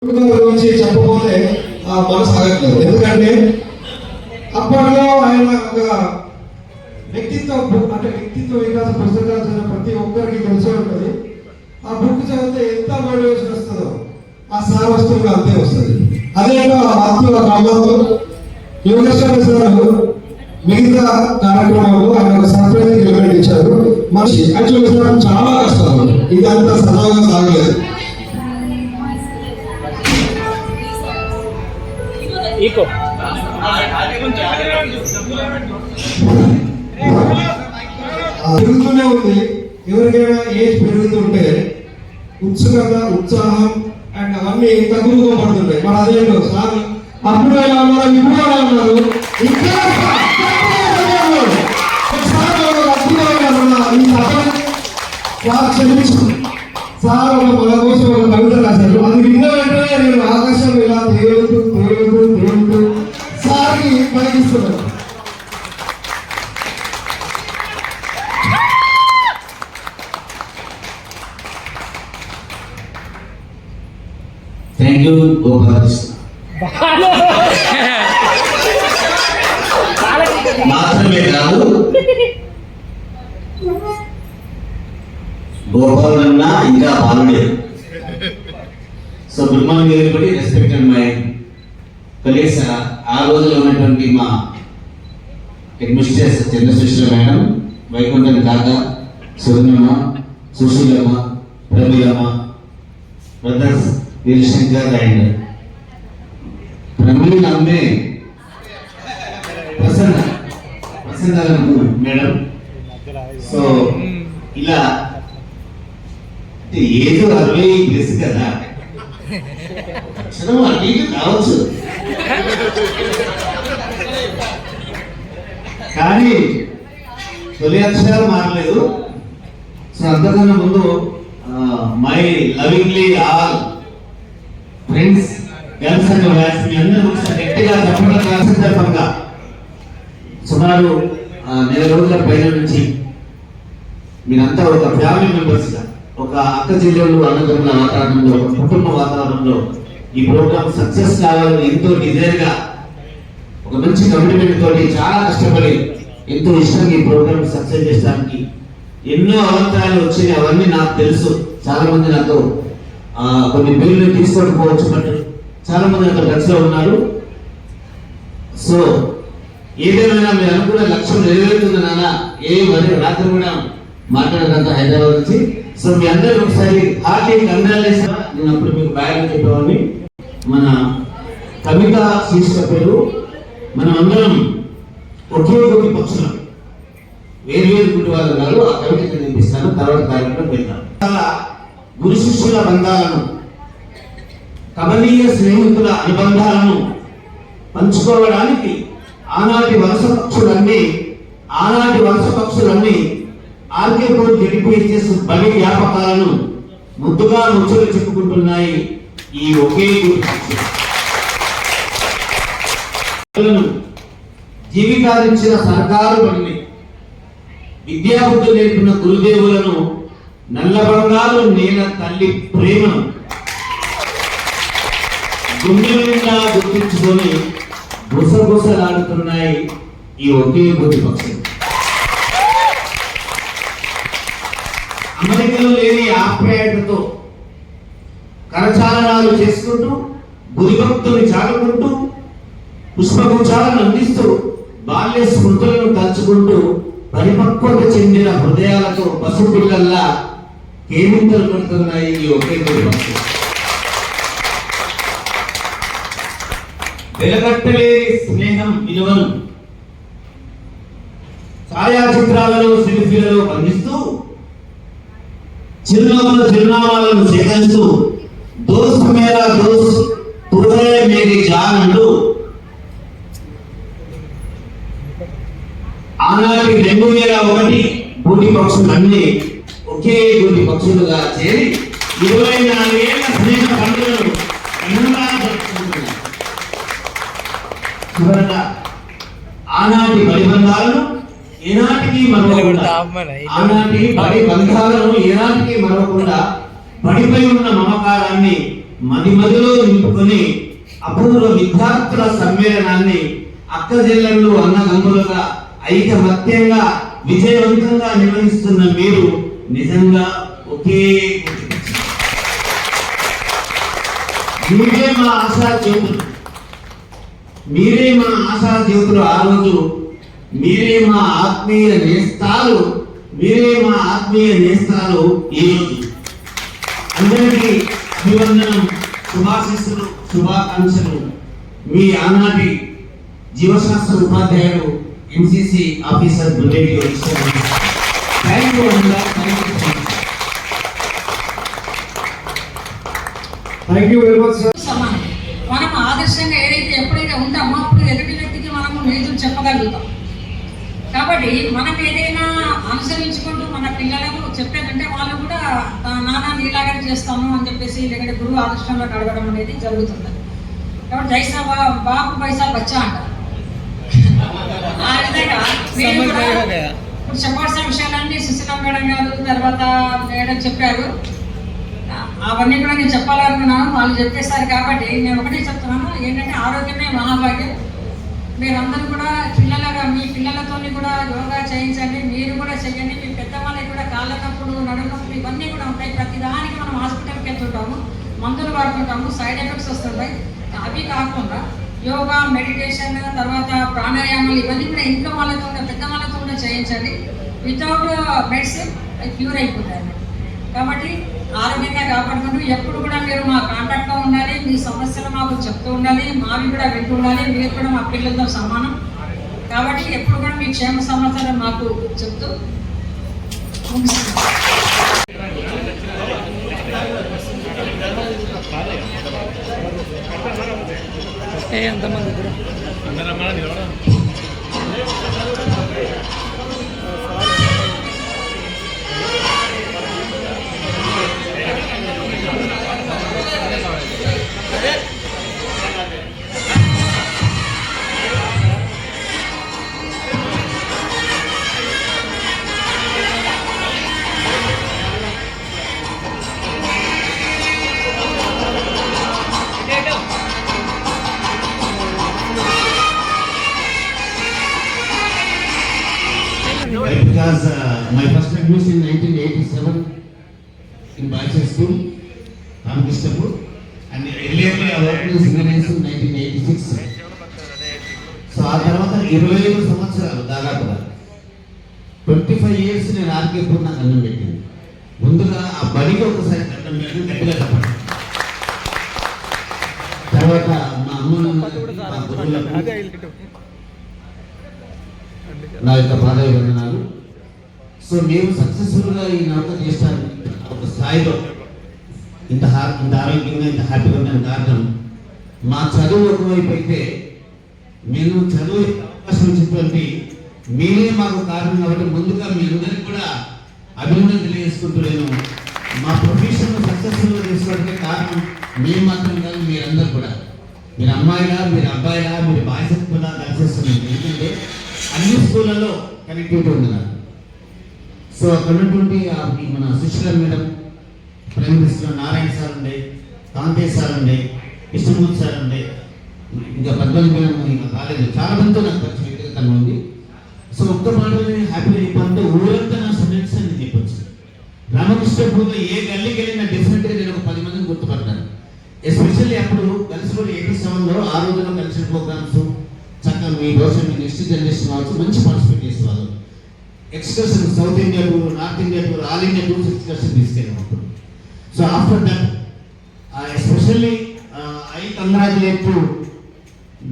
గురించి చెప్పబోతే మనసు ఆగట్లేదు. ఎందుకంటే అప్పట్లో ఆయన ఒక వ్యక్తిత్వ వికాస పుస్తకాలు చదివిన ప్రతి ఒక్కరికి తెలిసే ఉంటుంది. ఆ బుక్ చదివితే ఎంత మోటివేషన్ వస్తుందో ఆ సార్ వస్తువుగా అంతే వస్తుంది. అదే క్రమంలో యోగేశ్వర సార్ మిగతా కార్యక్రమాలు ఆయన ఒక సర్ప్రైజ్ ఎలిమెంట్ ఇచ్చారు. మనిషి యాక్చువల్గా సార్ చాలా కష్టం, ఇదంతా సరదాగా సాగలేదు. పెరుగుతూనే ఉంది. ఎవరికైనా ఏజ్ పెరుగుతుంటే ఉత్సుకత, ఉత్సాహం అండ్ అవన్నీ తగ్గుతూ పడుతుంటాయి. మరి అదేంటో సార్ అప్పుడు ఎలా ఉన్నారు, ఇప్పుడు ఎలా ఉన్నారు, ఇంకా సార్ మన కోసం ఒక కవిత రాశారు. అది విన్న వెంటనే నేను ఆకాశం ఇలా తేలుతూ తేలుతూ తేలుతూ సార్కి పలికిస్తున్నాను. Thank you Gopalakrishna. మాత్రమే కాదు, గోపాలన్న ఇంకా బాలుడే. So good morning everybody, respected my colleagues. ఆ రోజులో ఉన్నటువంటి మా head mistress Chandrasekhara madam, Vaikuntham కాక, సువర్ణమ్మ, సుశీలమ్మ, ప్రమీలమ్మ, బ్రదర్స్ వీరశంకర్ అండ్ ప్రమీల అమ్మే ప్రసన్న మేడం. సో ఇలా ఏదో 60+ కదా, అక్షరం అటు కావచ్చు, కానీ తొలి అక్షరాలు మారలేదు. సో అంతకన్నా ముందు my lovingly all friends, girls and boys, మీ అందరూ ఒకసారి గట్టిగా చెప్పడం సందర్భంగా సుమారు నెల రోజుల పైన నుంచి మీరంతా ఒక ఫ్యామిలీ మెంబర్స్ గా, ఒక అక్క చెల్లెళ్ళు అన్నదమ్ముల వాతావరణంలో, ఒక కుటుంబ వాతావరణంలో ఈ ప్రోగ్రామ్ సక్సెస్ కావాలని ఎంతో డిజైర్ గా, ఒక మంచి కమిట్మెంట్ తోటి చాలా కష్టపడి ఎంతో ఇష్టంగా ఈ ప్రోగ్రామ్ సక్సెస్ చేయడానికి ఎన్నో అవంతరాలు వచ్చాయి. అవన్నీ నాకు తెలుసు. చాలా మంది నాతో కొన్ని పేర్లు తీసుకోకపోవచ్చు, బట్ చాలా మంది నాతో టచ్ లో ఉన్నారు. సో ఏదేమైనా మీరు అనుకున్న లక్ష్యం నెరవేరుతుంది నాన్న. రాత్రి కూడా మాట్లాడదంతా హైదరాబాద్ నుంచి. సో మీ అందరూ ఒకసారి హార్టీ కంగ్రాచులేషన్. నేను అప్పుడు మీకు బ్యాగ్ చెప్పేవాడిని. మన కవిత శీర్షిక పేరు, మనం అందరం ఒకే ఒకటి పక్షులం, వేరు గుడి వాళ్ళు ఉన్నారు. ఆ కవిత వినిపిస్తాను, తర్వాత కార్యక్రమం వెళ్తాను. గురు శిష్యుల బంధాలను, కమనీయ స్నేహితుల అనుబంధాలను పంచుకోవడానికి ఆనాటి వలస పక్షులన్నీ ఆర్కేపూర్ జడిపిఎస్ఎస్ బలి వ్యాపకాలను ముద్దుగా ముచ్చులు చెప్పుకుంటున్నాయి ఈ ఒకే గుడి పక్షులను. జీవితాన్నిచ్చిన సర్కారు బడిని, విద్యాబుద్ధులు నేర్పిన గురుదేవులను, నల్ల బంగారు నేల తల్లి ప్రేమను గుండెల నిండా గుర్తించుకొని గుసగుసలాడుతున్నాయి ఈ ఒకే గుడి పక్షులు. అమెరికలో లేని ఆప్యాయతతో కరచాలనాలు చేసుకుంటూ, గురిభక్తుని చాటుకుంటూ, పుష్పగుచ్చాలను అందిస్తూ, బాల్య స్మృతులను తలుచుకుంటూ, పరిపక్వత చెందిన హృదయాలతో పసిపిల్లల్లా కేరింతలు పడుతున్నాయి ఈ ఒకే గుడి పక్షులు. వెలగట్టలేని స్నేహం విలువను ఛాయాచిత్రాలలో, సెల్ఫీలలో బంధిస్తూ, చిరునామాలను సేకరిస్తూ, దోస్త్ మేరా దోస్త్ తుడే మేరీ జాన్ అంటూ ఆనాటి 2001 గూటి పక్షులన్నీ ఒకే గూటి పక్షులుగా చేరి 24 ఏళ్ల స్నేహ పండుగను చివరగా ఆనాటి బలిబంధాలను ఏనాటికి మరవకుండా, ఆనాటి బలి బంధాలను ఏనాటికి మరవకుండా, బడిపై ఉన్న మమకారాన్ని మదిలో నింపుకొని అపూర్వ విద్యార్థుల సమ్మేళనాన్ని అక్క జిల్లలు అన్నదమ్ములుగా ఐకమత్యంగా విజయవంతంగా నిర్వహిస్తున్న మీరు నిజంగా ఒకే మీరే మా ఆశా జ్యోతులు, మీరే మా ఆశా జ్యోతులు. ఆ రోజు మీరే మా ఆత్మీయ నేస్తాలు, మీరే మా ఆత్మీయ నేస్తాలు. ఈ రోజు అందరికీ అభివందనం, శుభాశీస్సులు, శుభాకాంక్షలు. మీ ఆనాటి జీవశాస్త్ర ఉపాధ్యాయుడు ఎంసీసీ ఆఫీసర్ బుల్లెడి థ్యాంక్ యూ అన్నా. Thank you very much sir. సమానం. మనం ఆదర్శంగా ఏదైతే ఎప్పుడైతే ఉంటామో అప్పుడు ఎదుటి వ్యక్తికి మనము నీతులు చెప్పగలుగుతాం. కాబట్టి మనం ఏదైనా అనుసరించుకుంటూ మన పిల్లలకు చెప్పేదంటే వాళ్ళు కూడా నాన్న నీలాగానే చేస్తాము అని చెప్పేసి లేదంటే గురువు ఆదర్శంలో అడగడం అనేది జరుగుతుంది. కాబట్టి జైసా బాబు పైసా బచ్చా అంటారు. ఆ విధంగా నేను కూడా ఇప్పుడు చెప్పాల్సిన విషయాలన్నీ సుశీల మేడం గారు తర్వాత మేడం చెప్పారు. అవన్నీ కూడా నేను చెప్పాలనుకున్నాను, వాళ్ళు చెప్పేస్తారు. కాబట్టి నేను ఒకటే చెప్తున్నాను, ఏంటంటే ఆరోగ్యమే మహాభాగ్యం. మీరందరూ కూడా పిల్లలుగా మీ పిల్లలతో కూడా యోగా చేయించండి, మీరు కూడా చెయ్యండి. మీ పెద్దవాళ్ళకి కూడా కాళ్ళ నొప్పులు, నడుము నొప్పులు ఇవన్నీ కూడా ఉంటాయి. ప్రతి దానికి మనం హాస్పిటల్కి వెళ్తుంటాము, మందులు వాడుతుంటాము, సైడ్ ఎఫెక్ట్స్ వస్తుంటాయి. అవి కాకుండా యోగా, మెడిటేషన్, తర్వాత ప్రాణాయామాలు ఇవన్నీ కూడా ఇంట్లో వాళ్ళతో కూడా పెద్దవాళ్ళతో కూడా చేయించండి. వితౌట్ మెడిసిన్ అవి క్యూర్ అయిపోతాయి. కాబట్టి ఆరోగ్యంగా కాపాడుకుంటూ ఎప్పుడు కూడా మీరు మా కాంటాక్ట్లో ఉండాలి, మీ సమస్యలు మాకు చెప్తూ ఉండాలి, మావి కూడా వింటూ ఉండాలి. మీరు కూడా మా పిల్లలతో సమానం. కాబట్టి ఎప్పుడు కూడా మీ క్షేమ సమాచారం మాకు చెప్తూ ముగిస్తున్నాం. Because my first admission in 1987 in Boys High School, Ramkrishnapur, and earlier I worked in Singapore in 1986. So ఆ తర్వాత 25 సంవత్సరాలు దాదాపుగా 25 years నేను ఆర్కే పూర్ నాకు అన్నం పెట్టింది. ముందుగా ఆ బడికి ఒకసారి అన్నం పెట్టింది, గట్టిగా చెప్పండి. తర్వాత మా అమ్మ మా గురువులకు నా యొక్క పాదాభివందనాలు. సో మేము సక్సెస్ఫుల్గా ఈ నౌక చేస్తాను ఒక స్థాయిలో ఇంత ఆరోగ్యంగా ఇంత హ్యాపీగా ఉన్న కారణం మా చదువు ఒకవైపు అయితే మేము చదువు అవకాశం ఇచ్చినటువంటి మీరే మాకు కారణం. కాబట్టి ముందుగా మీ అందరికీ కూడా అభినందన తెలియజేసుకుంటూ నేను మా ప్రొఫెషన్ సక్సెస్ఫుల్గా చేసుకోవడానికి కారణం మేము మాత్రం కాదు, మీరందరూ కూడా. మీరు అమ్మాయిలా, మీరు అబ్బాయిలా, మీరు బాయ్స్ కూడా కలిసేస్తున్నారు. ఎందుకంటే అన్ని స్కూళ్ళలో కనెక్టివిటీ ఉంది నాకు. సో అక్కడ ఉన్నటువంటి మన సుశీల మేడం, ప్రైమరీ స్కూల్లో నారాయణ సార్ ఉండే, కాంతేష్ సార్ ఉండే, కృష్ణమూర్తి సార్ ఉండే, ఇంకా 12 మేడం ఇంకా కాలేజీ చాలా మందితో నాకు పరిచయం వ్యక్తిగతంగా ఉంది. సో ఒక్క మాటలు హ్యాపీగా చెప్పాలంటే ఊరంతా నా స్టూడెంట్స్ అని చెప్పొచ్చు. రామకృష్ణపూర్లో ఏ గల్లీకి వెళ్ళినా డెఫినెట్గా నేను ఒక 10 మందిని గుర్తుపడతాను. ఎస్పెషల్లీ అప్పుడు కలిసి కూడా 87లో ఆ రోజుల్లో కలిసిన ప్రోగ్రామ్స్ చక్కగా మీ భవిష్యత్తు, మీ నెక్స్ట్ జనరేషన్ కావచ్చు మంచి పార్టిసిపేట్ చేసేవాళ్ళు. Excursion South India tour, North India tour, all India tours excursion తీసుకెళ్ళినప్పుడు. So after that especially I congratulate to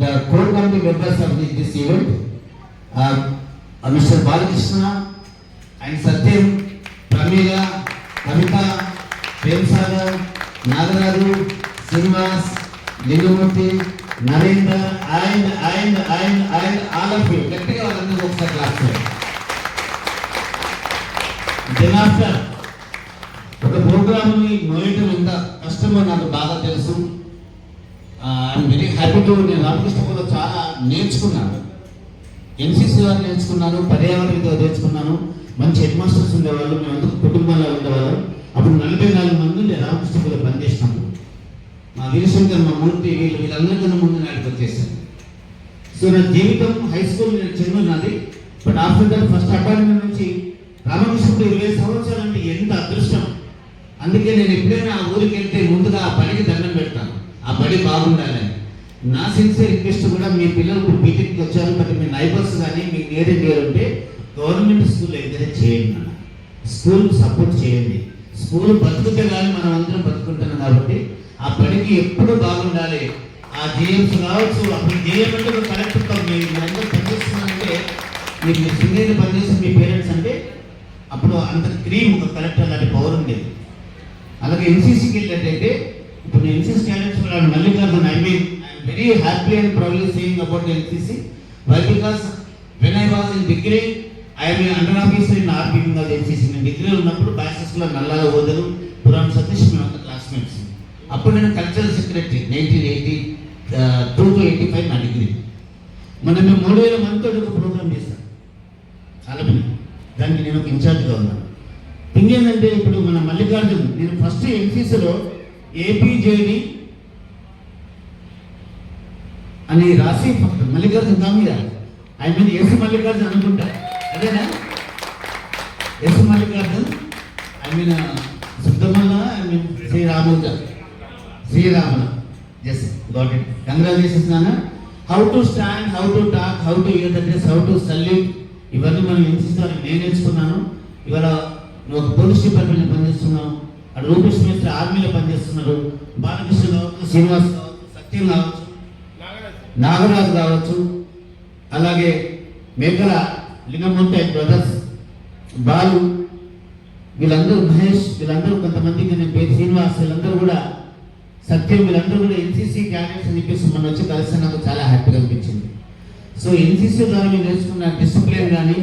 the core committee members of this event, mister Balakrishna and Satyam, Pramila, Kavitha, Premsagar, Nagaraju, Srinivas, Lingamurthy, Narender and all of you. గట్టిగా వాళ్ళందరూ ఒకసారి class చేయండి. Then after ఒక ప్రోగ్రామ్ని మోయటం ఎంత కష్టమో నాకు బాగా తెలుసు. I'm very happy to. నేను రామకృష్ణపూర్లో చాలా నేర్చుకున్నాను, ఎన్సీసీ వారు నేర్చుకున్నాను, పర్యావరణ నేర్చుకున్నాను. మంచి హెడ్ మాస్టర్స్ ఉండేవాళ్ళు, మేమందరూ కుటుంబాల్లో ఉండేవాళ్ళం. అప్పుడు 44 మంది రామకృష్ణపూర్లో పనిచేసినప్పుడు వీరశంకర్, మా మూర్తి, వీళ్ళందరికన్నా ముందు నాటికి వచ్చేసాను. సో నా జీవితం హై స్కూల్ చెన్నూరు నాది. But after that first apartment నుంచి రామకృష్ణుడు 20 సంవత్సరాలు అంటే ఎంత అదృష్టం. అందుకే నేను ఎప్పుడైనా ఆ ఊరికి వెళ్తే ముందుగా ఆ బడికి దండం పెడతాను, ఆ బడి బాగుండాలని. నా సిన్సియర్ రిక్వెస్ట్ కూడా, మీ పిల్లలు ఇప్పుడు బీటెక్కి వచ్చారు, బట్ మీ నైబర్స్ కానీ మీ నియర్ నియర్ ఉంటే గవర్నమెంట్ స్కూల్ ఎంకరేజ్ చేయండి, మన స్కూల్ సపోర్ట్ చేయండి. స్కూల్ బతుకుతే కానీ మనం అందరం బతుకుంటున్నాం కాబట్టి ఆ బడికి ఎప్పుడు బాగుండాలి. ఆ జేఎంస్ కావచ్చు, అప్పుడు జేఎం అంటే ఒక కలెక్టర్తో మీరందరూ పనిచేస్తున్నారంటే, మీరు మీ సింగేజ్ పనిచేసిన మీ పేరెంట్స్ అంటే అప్పుడు అంత క్రీమ్ ఒక కలెక్టర్ లాంటి పవర్ ఉండేది. అలాగే ఎన్సీసీకి వెళ్ళేటైతే ఇప్పుడు నేను NCC cadets Mallikarjun, I mean I'm very happy and proudly saying about NCC. Why because when I was in degree I'm under officer in army wing of NCC. నేను డిగ్రీలో ఉన్నప్పుడు బాయ్సెస్లో నల్లాల ఓదరు, పురాణ సతీష్, మేమంతా క్లాస్మేట్స్. అప్పుడు నేను కల్చరల్ సెక్రటరీ 1982 to 85 నా degree. మనం మేము 3000 మందితో ఒక ప్రోగ్రామ్ చేస్తాం చాలా మంది, దానికి నేను ఒక ఇన్ఛార్జ్గా ఉన్నాను. థింగ్ ఏంటంటే ఇప్పుడు మన మల్లికార్జున్, నేను ఫస్ట్ ఎన్సీసీలో ఏపీజేడి అని రాసి మల్లికార్జున్ కామీద ఐ మీన్ ఎస్ మల్లికార్జున్ అనుకుంటా, అదేనా? S Mallikarjun I mean Suddamalla, I mean Sriramula. Yes, got it. Congratulations నాన్న. How to stand, how to talk, how to wear the dress, how to salute, ఇవన్నీ మనం ఎన్సీసీ నేను నేర్చుకున్నాను. ఇవాళ నువ్వు ఒక పోలీస్ డిపార్ట్మెంట్లో పనిచేస్తున్నావు, అక్కడ రూపేష్ మేస్త్రి ఆర్మీలో పనిచేస్తున్నారు, బాలకృష్ణ కావచ్చు, శ్రీనివాస్ కావచ్చు, సత్యం కావచ్చు, నాగరాజు కావచ్చు, అలాగే మేకల లింగమూర్తి బ్రదర్స్, బాలు, వీళ్ళందరూ, మహేష్, వీళ్ళందరూ కొంతమందికి నేను పేరు శ్రీనివాస్, వీళ్ళందరూ కూడా సత్యం, వీళ్ళందరూ కూడా ఎన్సీసీ క్యాడెట్స్ అని చెప్పేసి మనం వచ్చి కలిసి నాకు చాలా హ్యాపీగా అనిపించింది. సో ఎన్సీసీ ద్వారా మీరు నేర్చుకున్న డిసిప్లిన్ కానీ,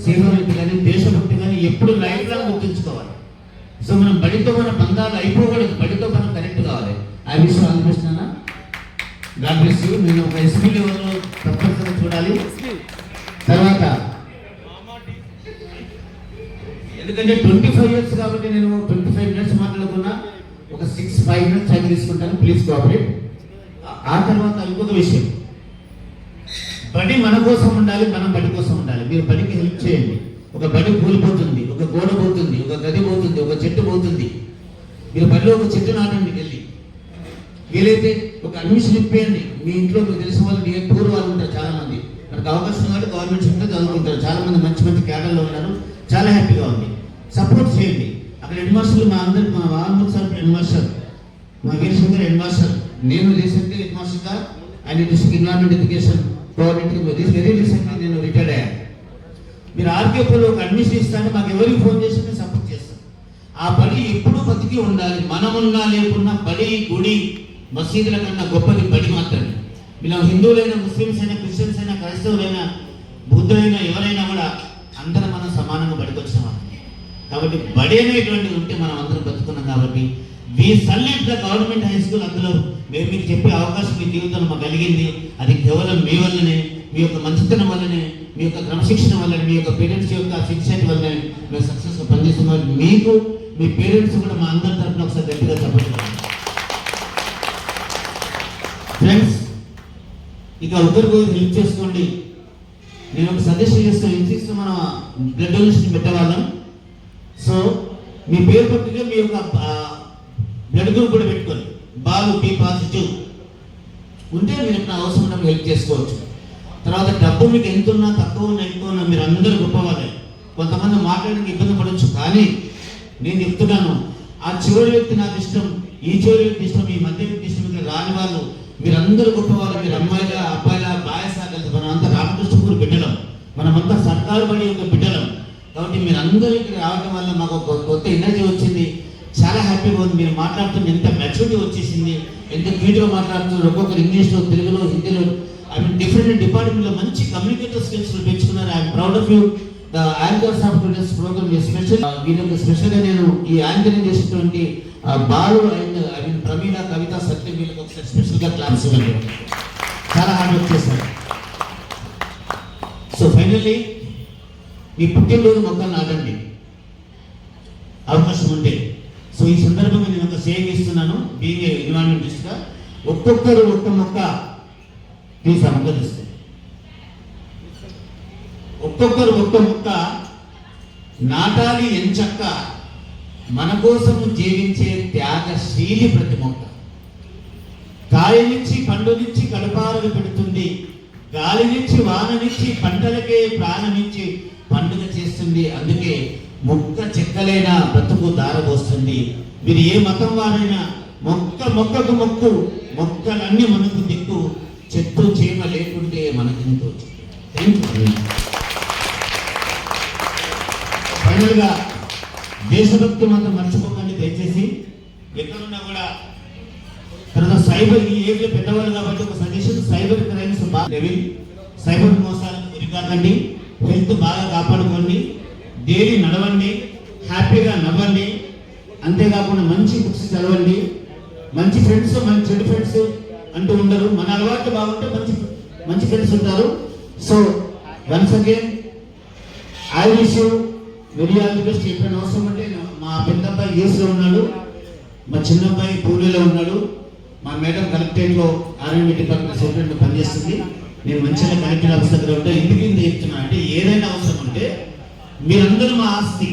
సేవానికి కానీ, దేశభక్తి కానీ ఎప్పుడు లైఫ్ లాంగ్ గుర్తుంచుకోవాలి. సో మనం బడితో మన బంధాలు అయిపోకూడదు, బడితో మనం కనెక్ట్ కావాలి. ఆ విషయం అనిపిస్తున్నా. God bless you. నేను ఒక ఎస్పీ లెవెల్లో తప్పనిసరిగా చూడాలి. తర్వాత ఎందుకంటే 25 years కాబట్టి నేను 25 minutes మాట్లాడుకున్నా, ఒక 5 minutes టైం తీసుకుంటాను, ప్లీజ్ కోఆపరేట్. ఆ తర్వాత ఇంకొక విషయం, బడి మన కోసం ఉండాలి, మనం బడి కోసం ఉండాలి. మీరు బడికి హెల్ప్ చేయండి. ఒక బడి కూలిపోతుంది, ఒక గోడ పోతుంది, ఒక గది పోతుంది, ఒక చెట్టు పోతుంది. మీరు బడిలో ఒక చెట్టు నాటండి వెళ్ళి. వీలైతే ఒక అడ్మిషన్ ఇప్పేయండి. మీ ఇంట్లో మీకు తెలిసిన వాళ్ళు, మీ టూర్ వాళ్ళు ఉంటారు చాలా మంది, మనకు అవకాశం కాబట్టి గవర్నమెంట్ స్కూల్లో చదువుకుంటారు. చాలా మంది మంచి మంచి క్యాడర్లో ఉన్నారు, చాలా హ్యాపీగా ఉంది. సపోర్ట్ చేయండి. అక్కడ హెడ్ మాస్టర్లు మా అందరికి, మా వాల్మూర్ సార్ హెడ్ మాస్టర్, మా వీరశంకర్ హెడ్ మాస్టర్, నేను రీసెంట్లీ హెడ్ మాస్టర్గా and district environment education coordinator very recently నేను రిటైర్డ్ అయ్యాను. మీరు ఆర్కేపీలో ఒక అడ్మిషన్ ఇస్తాను, మాకు ఎవరికి ఫోన్ చేసి నేను సపోర్ట్ చేస్తాను. ఆ బడి ఎప్పుడూ బతికి ఉండాలి. మనమున్నా లేకున్నా బడి, గుడి, మసీదుల కన్నా గొప్పది బడి మాత్రమే. ఇలా హిందువులైనా, ముస్లిమ్స్ అయినా, క్రిస్టియన్స్ అయినా, క్రైస్తవులైనా, బుద్ధులైనా, ఎవరైనా కూడా అందరం మనం సమానంగా బడికి వచ్చిన వాళ్ళు. కాబట్టి బడి అనేటువంటిది ఉంటే మనం అందరం బతుకున్నాం. కాబట్టి we salute the government high school. అందులో మేము మీకు చెప్పే అవకాశం మీ జీవితంలో మాకు కలిగింది. అది కేవలం మీ వల్లనే, మీ యొక్క మంచితనం వల్లనే, మీ యొక్క క్రమశిక్షణ వల్లనే, మీ యొక్క పేరెంట్స్ యొక్క సిన్సియర్ వల్లనే మేము సక్సెస్గా పనిచేస్తున్నాం. మీకు మీ పేరెంట్స్ కూడా మా అందరి తరఫున ఒకసారి గట్టిగా చెప్పండి. ఫ్రెండ్స్, ఇక ఒకరికి హెల్ప్ చేసుకోండి. నేను ఒక సజెషన్ చేస్తాను, ఇన్సిస్తూ మనం బ్లడ్ డొనేషన్ పెట్టేవాళ్ళం. సో మీ పేరు పట్టిగా మీ యొక్క బ్లడ్ గ్రూప్ కూడా పెట్టుకోండి. బాలు బి పాజిటివ్ ఉంటే మీరు ఎప్పుడు అవసరం ఉన్నప్పుడు హెల్ప్ చేసుకోవచ్చు. తర్వాత డబ్బు మీకు ఎంత ఉన్నా, తక్కువ ఉన్నా, ఎక్కువ ఉన్నా, మీరు అందరూ గొప్పవాళ్ళే. కొంతమంది మాట్లాడడానికి ఇబ్బంది పడవచ్చు, కానీ నేను చెప్తున్నాను, ఆ చివరి వ్యక్తి నాకు ఇష్టం, ఈ చివరి వ్యక్తి ఇష్టం, ఈ మధ్య వ్యక్తి ఇష్టం, ఇక్కడ రాని వాళ్ళు మీరందరూ గొప్పవాళ్ళు. మీరు అమ్మాయిలా, అబ్బాయిలా, బాయసా కలిసి మనమంతా రామకృష్ణపూర్ బిడ్డలం, మనమంతా సర్కారు బడి యొక్క బిడ్డలం. కాబట్టి మీరందరూ ఇక్కడ రావడం వల్ల మాకు ఒక కొత్త ఎనర్జీ వచ్చింది. చాలా హ్యాపీగా ఉంది. మీరు మాట్లాడుతున్న ఎంత మెచ్యూరిటీ వచ్చేసింది, ఎంత క్యూట్గా మాట్లాడుతున్నారు. ఒక్కొక్కరు ఇంగ్లీష్లో, తెలుగులో, హిందీలో, ఐ మీన్ డిఫరెంట్ డిపార్ట్మెంట్లో మంచి కమ్యూనికేటర్ స్కిల్స్ పెంచుకున్నారు. I'm proud of you. The anchors of today's programme special. వీళ్ళకి స్పెషల్గా నేను ఈ యాంకరింగ్ చేసినటువంటి Balu and I mean Prameena, Kavitha, Satyam, వీళ్ళకి ఒకసారి స్పెషల్గా క్లాస్ ఇవ్వండి. చాలా హార్డ్ వర్క్ చేశారు. సో ఫైనల్లీ మీ పుట్టినరోజు మొక్కలు నాటండి అవకాశం ఉంటే. సో ఈ సందర్భంగా నేను ఒక సేవింగ్ ఇస్తున్నాను, బీయింగ్ ఎన్విరాన్మెంట్ మినిస్టర్గా. ఒక్కొక్కరు ఒక్క మొక్క తీసి అమ్మకరిస్తే, ఒక్కొక్కరు ఒక్క మొక్క నాటాలి ఎంచక్క, మన కోసము జీవించే త్యాగశీలి ప్రతి మొక్క. కాయ నుంచి పండు నుంచి కడుపారలు పెడుతుంది, గాలి నుంచి వాన నుంచి పంటలకే ప్రాణమించి పండుగ చేస్తుంది. అందుకే మొక్క చెక్కలైన బ్రతుకు దారబోస్తుంది. మీరు ఏ మతం వారైనా మొక్క మొక్కకు మొక్కు, మొక్కలన్నీ మనకు దిక్కు, చెట్టు చీమ లేకుంటే మనకెంతో. ఫైనల్గా దేశభక్తి మాత్రం మర్చిపోకండి దయచేసి. ఎక్కడున్నా కూడా తర్వాత సైబర్, ఈ ఏజ్లో పెద్దవాళ్ళు కాబట్టి ఒక సజెషన్, సైబర్ క్రైమ్స్ బాగా లెవెల్, సైబర్ మోసాలకు గురి కాకండి, హెల్త్ బాగా కాపాడుకోండి, డైలీ నడవండి, హ్యాపీగా నవ్వండి, అంతేకాకుండా మంచి బుక్స్ చదవండి. మంచి ఫ్రెండ్స్, మంచి చెడు ఫ్రెండ్స్ అంటూ ఉండరు. మన అలవాట్లు బాగుంటే మంచి మంచి ఫ్రెండ్స్ ఉంటారు. So once again I wish you very all the best. ఎప్పుడైనా అవసరం అంటే మా పెద్ద అబ్బాయి యూఎస్లో ఉన్నాడు, మా చిన్న అబ్బాయి పూణేలో ఉన్నాడు, మా మేడం కలెక్టరేట్లో ఆర్ఎండ్బి డిపార్ట్మెంట్ సెక్రటరీ పనిచేస్తుంది. నేను మంచిగా కలెక్టర్ ఆఫీస్ దగ్గర ఉంటే ఇంటికి చెప్తున్నా అంటే ఏదైనా అవసరం ఉంటే మీరందరూ మా ఆస్తి.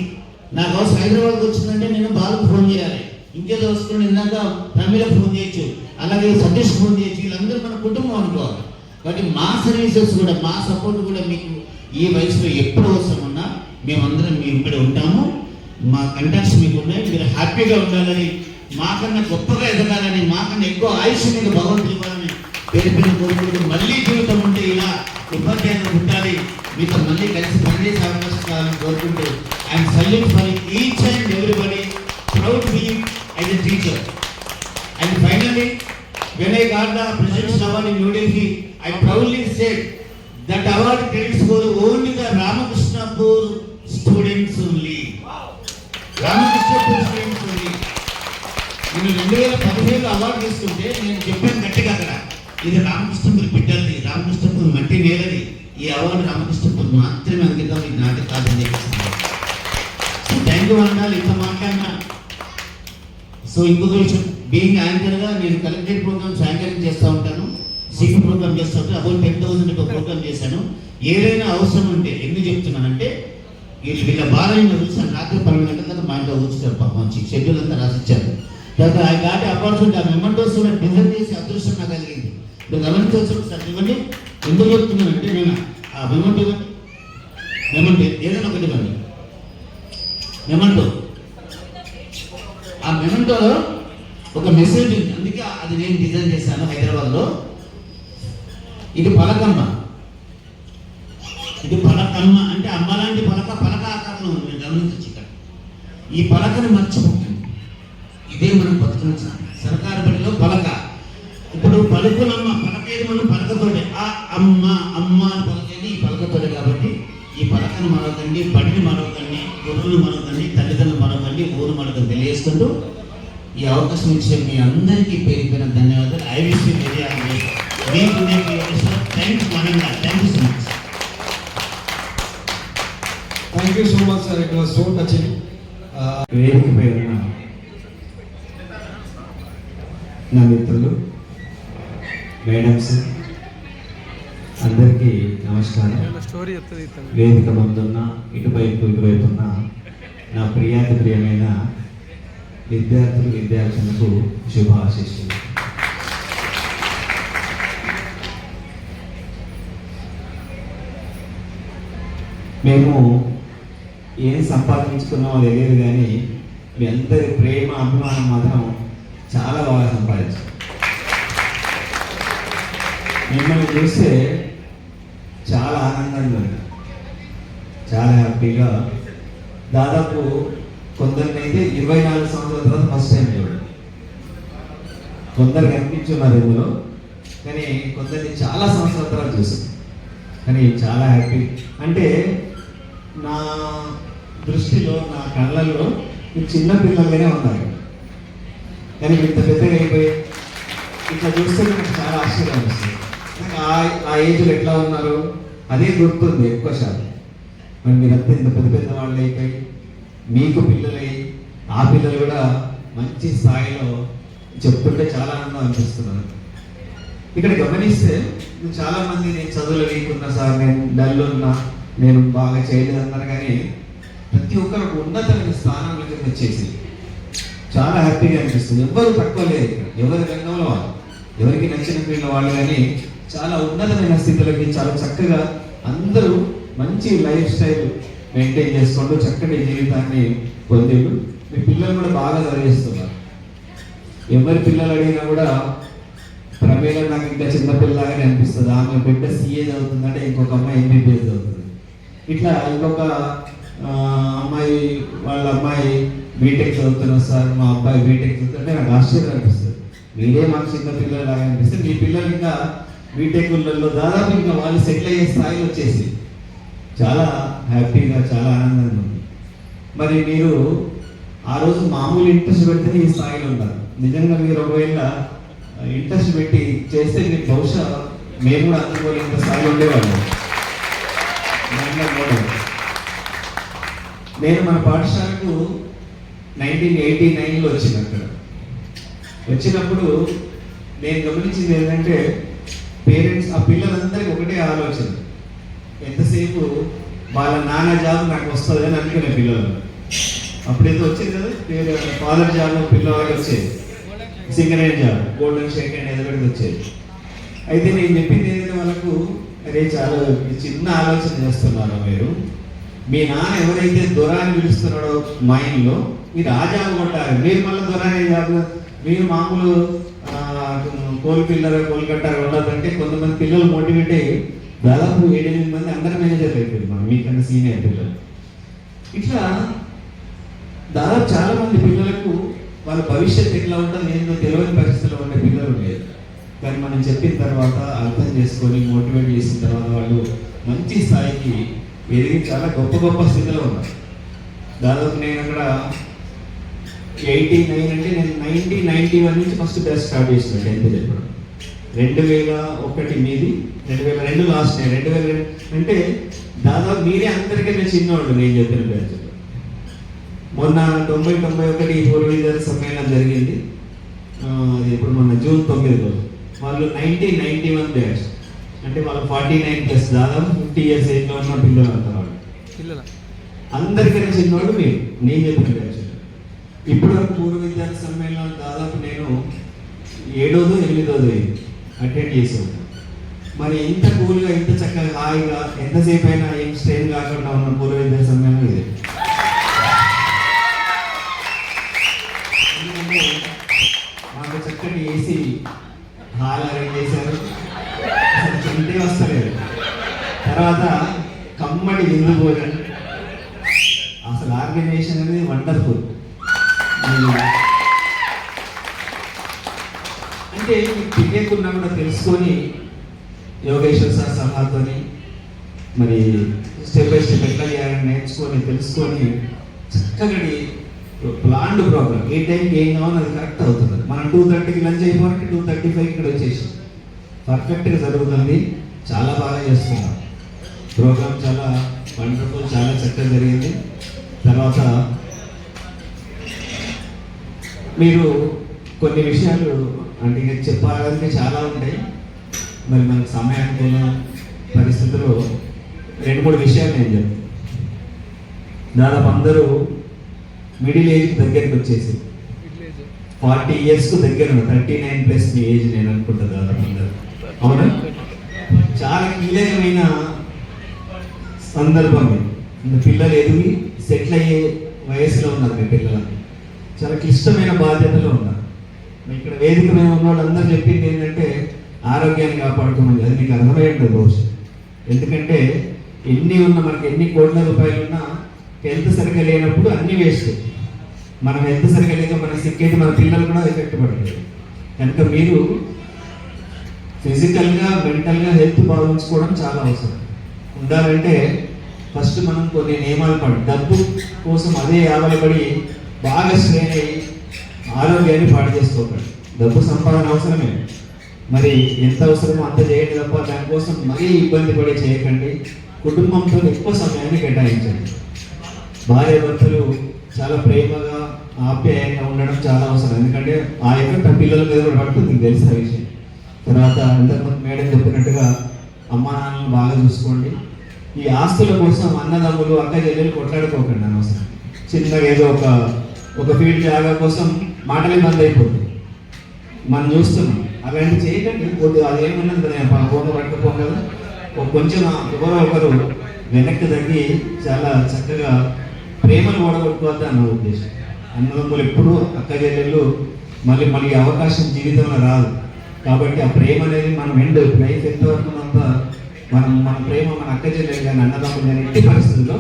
నాకు అవసరం హైదరాబాద్కి వచ్చిందంటే నేను బాబుకు ఫోన్ చేయాలి, ఇంకేదో వస్తుంది ఇందాక ప్రమీలకు ఫోన్ చేయొచ్చు, అలాగే సతీష్ ఫోన్ చేయొచ్చు. వీళ్ళందరూ మన కుటుంబం అనుకోవాలి. కాబట్టి మా సర్వీసెస్ కూడా, మా సపోర్ట్ కూడా మీకు ఈ వయసులో ఎప్పుడు అవసరం ఉన్నా మేమందరం మీ ఇక్కడ ఉంటాము. మా కంటాక్ట్స్ మీకు ఉన్నాయి. మీరు హ్యాపీగా ఉండాలని, మాకన్నా గొప్పగా ఎదగాలని, మాకన్నా ఎక్కువ ఆయుష్ మీకు భగవంతుడు ఇవ్వాలని పేరు పేరు కోరుకుంటూ, మళ్ళీ జీవితం ఉంటే ఇలా ఉపాధ్యాయులు ఉండాలి, మీతో మళ్ళీ కలిసి పనిచేసే అవకాశం కావాలని కోరుకుంటూ I'm salute for each and everybody, proud being as a teacher. And finally when I got the President's Award in New Delhi, I proudly said that award credits for only the Ramakrishnapur students only. Ramakrishnapur students only. నేను 2015 award తీసుకుంటే నేను చెప్పాను గట్టిగా అక్కడ, ఇది రామకృష్ణపూర్ బిడ్డలది, రామకృష్ణపూర్ మట్టి నేలది, ఈ award Ramakrishnapur మాత్రమే అంకితం, ఇది నాటి కాదని చెప్పేసి. సో థ్యాంక్ యూ అన్నాళ్ళు ఇంత మాట్లాడినా. సో ఇంకొక విషయం, బీయింగ్ యాంకర్గా నేను కలెక్టరేట్ ప్రోగ్రామ్స్ యాంకరింగ్ చేస్తూ ఉంటాను, సిపి ప్రోగ్రామ్ చేస్తూ ఉంటాను. అబౌట్ 10,000 ఒక ప్రోగ్రామ్ చేశాను. ఏదైనా అవసరం ఉంటే ఎందుకు చెప్తున్నానంటే, వీళ్ళ బాలయ్య చూసాను రాత్రి 12 గంటల దాకా మా ఇంట్లో కూర్చుంటారు. పాపం షెడ్యూల్ అంతా రాసిచ్చారు. తర్వాత ఆ ఘాటి అపార్చునిటీ, ఆ మెమెంటోస్ కూడా డిజైన్ చేసి అదృష్టం నాకు కలిగింది. ఇప్పుడు గమనించవచ్చు సార్. ఇవ్వండి, ఎందుకు చెప్తున్నానంటే నేను ఆ మెమెంటో ఏదైనా ఒకటి ఇవ్వండి. మెమెంటో, ఆ మెమెంటోలో ఒక మెసేజ్ ఉంది, అందుకే అది నేను డిజైన్ చేశాను హైదరాబాద్లో. ఇది పలకమ్మ, ఇది పలకమ్మ అంటే అమ్మ లాంటి పలక, పలక ఆకారంలో ఉంది. నేను గమనించచ్చు ఇక్కడ. ఈ పలకని మర్చిపోతుంది. ఇదే మనం బతుకున్న సర్కారు బడిలో పలక. ఇప్పుడు పలుకులమ్మ, పలకేది మనం పలకతోటే, ఆ అమ్మ అమ్మ అని పలికేది ఈ పలకతోటే. కాబట్టి ఈ పలకను మరొకండి, బడిని మరొకండి, గురువులు మరొకండి, తల్లిదండ్రులు మరొకండి, ఊరు మరొకని తెలియజేసుకుంటూ ఈ అవకాశం ఇచ్చే మీ అందరికీ పేరు పేరు ధన్యవాదాలు. I wish you very all the best. మీకు థ్యాంక్ యూ మనంగా, thank you so much. Thank you so much sir, it was so touching. వేదికపై ఉన్న నా మిత్రులు, మేడమ్స్ అందరికీ నమస్కారం. వేదిక ముందున్న ఇటువైపు ఉన్న నా ప్రియమైన విద్యార్థులు, విద్యార్థులకు శుభ ఆశీస్సులు. మేము ఏం సంపాదించుకున్నామో తెలియదు కానీ మీ అందరి ప్రేమ, అభిమానం మాత్రం చాలా బాగా సంపాదించాం. మిమ్మల్ని చూస్తే చాలా ఆనందంగా ఉంది, చాలా హ్యాపీగా. దాదాపు కొందరిని అయితే 24 సంవత్సరాల తర్వాత ఫస్ట్ టైం చూడండి. కొందరు కనిపించున్నారు ఇందులో, కానీ కొందరిని చాలా సంవత్సరాల తర్వాత చూసాం. కానీ చాలా హ్యాపీ. అంటే నా దృష్టిలో, నా కళ్ళల్లో చిన్న పిల్లలుగానే ఉన్నారు, కానీ ఇంత పెద్దగా అయిపోయి ఇట్లా చూస్తే నాకు చాలా ఆశ్చర్యం వస్తుంది. ఆ ఏజ్లో ఎట్లా ఉన్నారు అదే గుర్తుంది ఎక్కువ శాతం. మరి మీరంతా ఇంత పెద్ద వాళ్ళు అయిపోయి మీకు పిల్లలై, ఆ పిల్లలు కూడా మంచి స్థాయిలో చెప్తుంటే చాలా ఆనందం అనిపిస్తున్నాను. ఇక్కడ గమనిస్తే చాలా మంది నేను చదువులు వీకున్నా సార్, నేను డల్ ఉన్నా, నేను బాగా చేయలేదు అన్నారు. కానీ ప్రతి ఒక్కరు ఒక ఉన్నతమైన స్థానంలోకి వచ్చేసి చాలా హ్యాపీగా అనిపిస్తుంది. ఎవరు తక్కువ లేదు ఇక్కడ, ఎవరి రంగంలో వాళ్ళు, ఎవరికి నచ్చిన ఫీల్డ్ వాళ్ళు, కానీ చాలా ఉన్నతమైన స్థితిలోకి చాలా చక్కగా అందరూ మంచి లైఫ్ స్టైల్ మెయింటైన్ చేసుకుంటూ చక్కటి జీవితాన్ని పొందేరు. మీ పిల్లలు కూడా బాగా చదివిస్తున్నారు. ఎవరి పిల్లలు అడిగినా కూడా ప్రమేల నాకు ఇంకా చిన్నపిల్లలాగానే అనిపిస్తుంది. ఆమె బిడ్డ సిఏ చదువుతుందంటే ఇంకొక అమ్మాయి ఎంబీబీఎస్ చదువుతుంది. ఇట్లా ఇంకొక అమ్మాయి వాళ్ళ అమ్మాయి బీటెక్ చదువుతున్నారు సార్, మా అబ్బాయి బీటెక్ చదువుతుంటే నాకు ఆశ్చర్యం అనిపిస్తుంది. మీరే మాకు చిన్న పిల్లలు లాగా అనిపిస్తుంది. మీ పిల్లలు ఇంకా బీటెక్లలో దాదాపు ఇంకా వాళ్ళు సెటిల్ అయ్యే స్థాయిలో వచ్చేసి చాలా హ్యాపీగా, చాలా ఆనందంగా ఉంది. మరి మీరు ఆ రోజు మామూలు ఇంట్రెస్ట్ పెడితే ఈ స్థాయిలో ఉన్నారు. నిజంగా మీరు ఒకవేళ ఇంట్రెస్ట్ పెట్టి చేస్తే మీరు బహుశా మేము కూడా అందుకోలేంత స్థాయిలో ఉండేవాళ్ళం. నేను మన పాఠశాలకు 1989లో వచ్చింది. అక్కడ వచ్చినప్పుడు నేను గమనించింది ఏంటంటే పేరెంట్స్, ఆ పిల్లలందరికీ ఒకటే ఆలోచన, ఎంతసేపు వాళ్ళ నాన్న జాబ్ నాకు వస్తుంది అని అనుకునే పిల్లలు. అప్పుడైతే వచ్చేది కదా ఫాదర్ జాబ్ పిల్లవాడికి వచ్చేది, సింగరేట్ జాబ్, గోల్డెన్ షేక్ అండ్ ఎదగడికి వచ్చేది. అయితే నేను చెప్పింది ఏంటంటే వాళ్ళకు, అరే చాలా చిన్న ఆలోచన చేస్తున్నారు మీరు. మీ నాన్న ఎవరైతే దొర అని పిలుస్తున్నాడో మైండ్లో మీరు ఆ జాబ్ కొట్టారు. మీరు మళ్ళీ దొర అనే జాబ్, మీరు మామూలు కోల్ పిల్లర్ కోల్కట్టారు ఉండదంటే కొంతమంది పిల్లలు మోటివేట్ అయ్యి దాదాపు 7-8 మంది అండర్ మేనేజర్ అయిపోయింది మనం మీకన్నా సీనియర్ పిల్లలు. ఇట్లా దాదాపు చాలా మంది పిల్లలకు వాళ్ళ భవిష్యత్తు ఎట్లా ఉంటుంది ఏంటో తెలియని పరిస్థితుల్లో ఉండే పిల్లలు ఉండేది. కానీ మనం చెప్పిన తర్వాత అర్థం చేసుకొని మోటివేట్ చేసిన తర్వాత వాళ్ళు మంచి స్థాయికి ఎదిగి చాలా గొప్ప గొప్ప స్థితిలో ఉన్నారు. దాదాపు నేను అక్కడ 89 అంటే నేను 1991 నుంచి ఫస్ట్ బ్యాచ్ స్టార్ట్ చేసిన 10th చెప్పడం. 2001 మీది, 2002 లాస్ట్. 2002 అంటే దాదాపు మీరే అందరికీ చిన్నవాళ్ళు నేను చెప్పిన బ్యాచ్. మొన్న 90-91 పూర్వ విద్యార్థి సమ్మేళనం జరిగింది. అది ఇప్పుడు మొన్న జూన్ 9 వాళ్ళు 1991 బ్యాచ్. అంటే వాళ్ళు 49+ దాదాపు 50 years ఏజ్లో ఉన్న పిల్లలు అంటారు వాళ్ళు. అందరికీ చిన్నవాళ్ళు మీరు, నేను చెప్పిన బ్యాచ్. ఇప్పుడు పూర్వ విద్యార్థి సమ్మేళనం దాదాపు నేను 7వ 8వ అటెండ్ చేసాను. మరి ఇంత కూల్గా, ఇంత చక్కగా, హాయిగా, ఎంతసేపు అయినా ఏం స్ట్రెయిన్ కాకుండా ఉన్న పూర్వ విద్యార్థి సమ్మేళనం ఇది. మాకు చక్కటి ఏసీ హాల్ అరేంజ్ చేశారు, అసలు చెంటే వస్తలేదు. తర్వాత కమ్మటి విందు భోజనం, అసలు ఆర్గనైజేషన్ అనేది వండర్ఫుల్. అంటే మీకు తెలియకున్నా కూడా తెలుసుకొని యోగేశ్వర్ సార్ సలహాతో మరి స్టెప్ బై స్టెప్ ఎట్లా చేయాలని నేర్చుకొని తెలుసుకొని చక్కటి ప్లాన్డ్ ప్రోగ్రామ్, ఏ టైంకి ఏం కావాలో అది కరెక్ట్ అవుతుంది. మనం 2:30కి లంచ్ అయిపోవాలంటే 2:35 ఇక్కడ వచ్చేసి పర్ఫెక్ట్గా జరుగుతుంది. చాలా బాగా చేస్తున్నాం. ప్రోగ్రామ్ చాలా వండర్ఫుల్, చాలా చక్కగా జరిగింది. తర్వాత మీరు కొన్ని విషయాలు అంటే చెప్పాలంటే చాలా ఉంటాయి. మరి మనకు సమయానుకూల పరిస్థితుల్లో 2-3 విషయాలు నేను చెప్తాను. దాదాపు అందరూ మిడిల్ ఏజ్ దగ్గరికి వచ్చేసి 40 years దగ్గర 39+ మీ ఏజ్ నేను అనుకుంటా దాదాపు అందరూ. అవునా? చాలా కీలకమైన సందర్భం ఇది. పిల్లలు ఎదిగి సెటిల్ అయ్యే వయసులో ఉన్నారు. మీ పిల్లలు చాలా క్లిష్టమైన బాధ్యతలో ఉన్నారు. ఇక్కడ వేదిక మీద ఉన్న వాళ్ళందరూ చెప్పింది ఏంటంటే ఆరోగ్యాన్ని కాపాడుకోమని. అది మీకు అర్థమై ఉంటుంది బహుశా. ఎందుకంటే మనకి ఎన్ని కోట్ల రూపాయలు ఉన్నా హెల్త్ సరిగ్గా లేనప్పుడు అన్నీ వేస్ట్. మనం హెల్త్ సరిగ్గా లేక మన సిక్ అయితే మన పిల్లలు కూడా ఎఫెక్ట్ పడుతుంది. కనుక మీరు ఫిజికల్గా, మెంటల్గా హెల్త్ బాగుంచుకోవడం చాలా అవసరం. ఉండాలంటే ఫస్ట్ మనం కొన్ని నియమాలు పడి, డబ్బు కోసం అదే ఆవలపడి బాగా స్ట్రెయిన్ అయ్యి ఆరోగ్యాన్ని పాడు చేసుకోకండి. డబ్బు సంపాదన అవసరమే, మరి ఎంత అవసరమో అంత చేయండి తప్ప దానికోసం మరీ ఇబ్బంది పడి చేయకండి. కుటుంబంతో ఎక్కువ సమయాన్ని కేటాయించండి. భార్య భర్తలు చాలా ప్రేమగా ఆప్యాయంగా ఉండడం చాలా అవసరం. ఎందుకంటే ఆ ఎఫెక్ట్ ఆ పిల్లల మీద కూడా పడుతుంది, మీకు తెలిసిన విషయం. తర్వాత ఇంతకుముందు మేడం చెప్పినట్టుగా అమ్మా నాన్నలు బాగా చూసుకోండి. ఈ ఆస్తుల కోసం అన్నదమ్ములు అక్క చెల్లెలు కొట్లాడుకోకండి అనవసరం. చిన్నగా ఏదో ఒక ఫీల్డ్ జాగా కోసం మాటలే బంద్ అయిపోతుంది. మనం చూస్తున్నాం అలాంటి చేయకండి. కొద్దిగా అదేమన్నది ఫోన్ పట్టుకుపోం కదా, కొంచెం ఎవరో ఒకరు వెనక్కి తగ్గి చాలా చక్కగా ప్రేమను ఓడగొట్టుకోవద్దు అన్న ఉద్దేశం. అన్నదమ్ములు ఎప్పుడు అక్క చెల్లెళ్ళు మళ్ళీ అవకాశం జీవితంలో రాదు. కాబట్టి ఆ ప్రేమ అనేది మనం లైఫ్ ఎంతవరకు మన ప్రేమ మన అక్క చెల్లెలు కానీ అన్నదమ్ములు కానీ ఎట్టి పరిస్థితుల్లో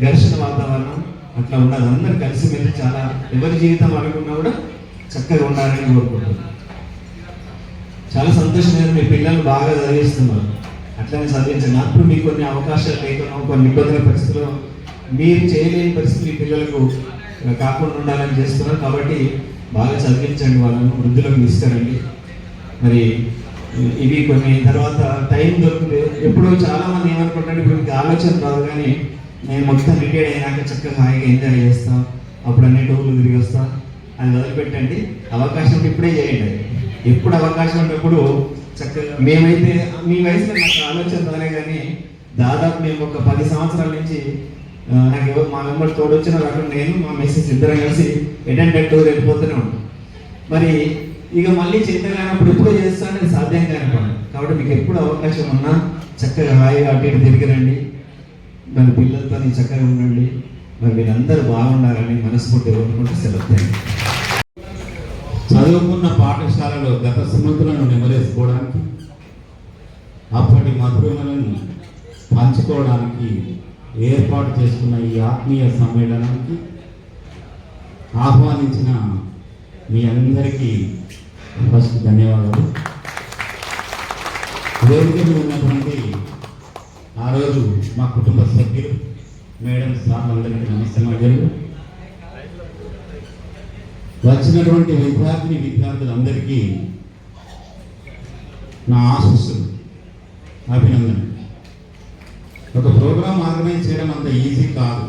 ఘర్షణ వాతావరణం అట్లా ఉండదు. అందరు కలిసి మెలిసి చాలా ఎవరి జీవితం అనుకున్నా కూడా చక్కగా ఉండాలని కోరుకుంటున్నాను. చాలా సంతోషంగా మీ పిల్లలు బాగా చదివిస్తున్నారు, అట్లనే చదివించండి. అప్పుడు మీకు కొన్ని అవకాశాలు లేకుండా కొన్ని ఇబ్బందుల పరిస్థితుల్లో మీరు చేయలేని పరిస్థితులు ఈ పిల్లలకు కాకుండా ఉండాలని చేస్తున్నారు. కాబట్టి బాగా చదివించండి, వాళ్ళను వృద్ధులకు తీసుకురండి. మరి ఇవి కొన్ని తర్వాత టైం దొరుకుతుంది. ఎప్పుడు చాలా మంది ఏమనుకుంటారు, ఇప్పుడు మీకు ఆలోచన రాదు, కానీ నేను మొత్తం రిటైర్డ్ అయినాక చక్కగా హాయిగా ఎంజాయ్ చేస్తాను, అప్పుడు అన్ని టూర్లు తిరిగి వస్తాను అది వదిలిపెట్టండి. అవకాశం ఇప్పుడే చేయండి. ఎప్పుడు అవకాశం ఉన్నప్పుడు చక్కగా మేమైతే మీ వయసులో నాకు ఆలోచన రాలే, కానీ దాదాపు మేము ఒక 10 సంవత్సరాల నుంచి నాకు ఎవరు మా మెంబర్ తోడొచ్చిన అక్కడ నేను మా మెసేజ్ ఇద్దరం కలిసి ఎటెండెడ్ టూర్ వెళ్ళిపోతూనే ఉంటాం. మరి ఇక మళ్ళీ చేతగానప్పుడు ఎప్పుడో చేస్తానని సాధ్యం కాని పని. కాబట్టి మీకు ఎప్పుడు అవకాశం ఉన్నా చక్కగా హాయిగా అటు ఇటు తిరిగిరండి, మరి పిల్లలతో చక్కగా ఉండండి. మరి వీళ్ళందరూ బాగుండాలని మనస్ఫూర్తి కోరుకుంటూ సెలవు. చదువుకున్న పాఠశాలలో గత స్మృతులను నెమరేసుకోవడానికి, అప్పటి మధురములను పంచుకోవడానికి ఏర్పాటు చేసుకున్న ఈ ఆత్మీయ సమ్మేళనానికి ఆహ్వానించిన మీ అందరికీ ఫస్ట్ ధన్యవాదాలు. వేదిక మీద ఉన్నటువంటి ఆ రోజు మా కుటుంబ సభ్యులు, మేడం, సార్ అందరికీ నమస్కారాలు. వచ్చినటువంటి విద్యార్థులందరికీ నా ఆశీస్సులు, అభినందన. ఒక ప్రోగ్రాం ఆర్గనైజ్ చేయడం అంత ఈజీ కాదు.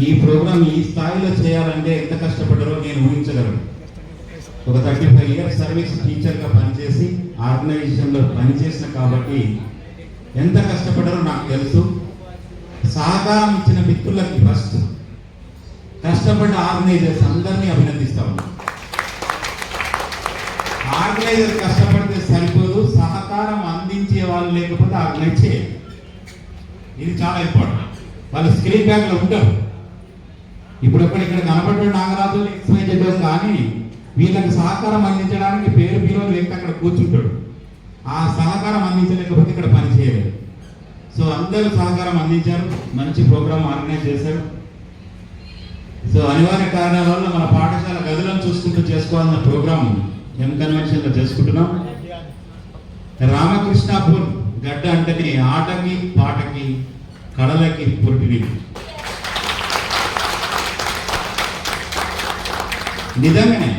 ఈ ప్రోగ్రాం ఈ స్థాయిలో చేయాలంటే ఎంత కష్టపడ్డారో నేను ఊహించగలను. ఒక 35 years సర్వీస్ టీచర్గా పనిచేసి ఆర్గనైజేషన్లో పనిచేసిన కాబట్టి ఎంత కష్టపడ్డారో నాకు తెలుసు. సహకారం ఇచ్చిన మిత్రులకి ఫస్ట్, కష్టపడ్డ ఆర్గనైజర్స్ అందరినీ అభినందిస్తా ఉన్నాను. ఆర్గనైజర్ కష్టపడితే సరిపోదు, సహకారం అందించే వాళ్ళు లేకపోతే ఆర్గనైజ్ చేయాలి. ఇది చాలా ఇంపార్టెంట్. వాళ్ళు స్క్రీన్ బ్యాక్లో ఉంటారు. ఇప్పుడు ఇక్కడ కనబడ్డ నాగరాజు ఎక్స్ప్లెయిన్ చేద్దాం, కానీ వీళ్ళకి సహకారం అందించడానికి పేరు పిలువని వ్యక్తి అక్కడ కూర్చుంటాడు. ఆ సహకారం అందించలేకపోతే ఇక్కడ పని చేయలేదు. సో అందరూ సహకారం అందించారు, మంచి ప్రోగ్రాం ఆర్గనైజ్ చేశారు. సో అనివార్య కారణాల వల్ల మన పాఠశాల గదులను చూసుకుంటూ చేసుకోవాలన్న ప్రోగ్రాం ఎం కన్వెన్షన్లో చేసుకుంటున్నాం. రామకృష్ణాపూర్ గడ్డ అంటేనే ఆటకి పాటకి కళలకి పుట్టిని. నిజంగానే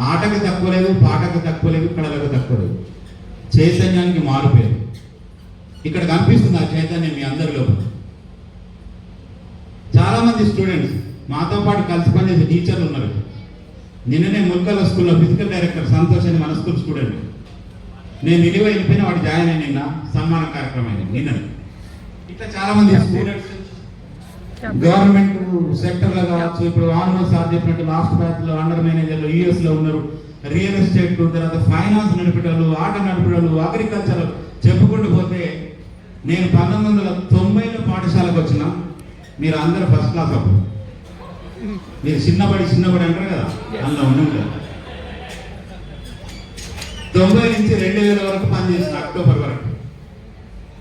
ఆటకు తక్కువ లేదు, పాటకు తక్కువ లేదు, కళలకు తక్కువ లేదు. చైతన్యానికి మారుపేరు ఇక్కడ కనిపిస్తుంది. ఆ చైతన్యం మీ అందరి లోపల. చాలా మంది స్టూడెంట్స్ మాతో పాటు కలిసి పనిచేసే టీచర్లు ఉన్నారు. నిన్ననే ముల్కల స్కూల్లో ఫిజికల్ డైరెక్టర్ సంతోష్ అని మన స్కూల్ స్టూడెంట్, నేను నిలువ వెళ్ళిపోయిన వాడు జాయిన్ అయిన నిన్న సన్మాన కార్యక్రమం నిన్న. ఇట్లా చాలా మంది స్టూడెంట్స్ గవర్నమెంట్ సెక్టర్లో కావచ్చు, ఇప్పుడు ఆన్మల్ సార్ చెప్పినట్టు లాస్ట్ బ్యాచ్లో అండర్ మేనేజర్లు యూఎస్లో ఉన్నారు, రియల్ ఎస్టేట్, తర్వాత ఫైనాన్స్ నడిపేటోళ్ళు, ఆట నడిపేటోళ్ళు, అగ్రికల్చర్ చెప్పుకుంటూ పోతే నేను 1990లో పాఠశాలకు వచ్చిన మీరు అందరూ ఫస్ట్ క్లాస్ అప్పుడు. మీరు చిన్నబడి అంటారు కదా, అందులో ఉండి 90 నుంచి 2000 వరకు పనిచేసిన అక్టోబర్ వరకు.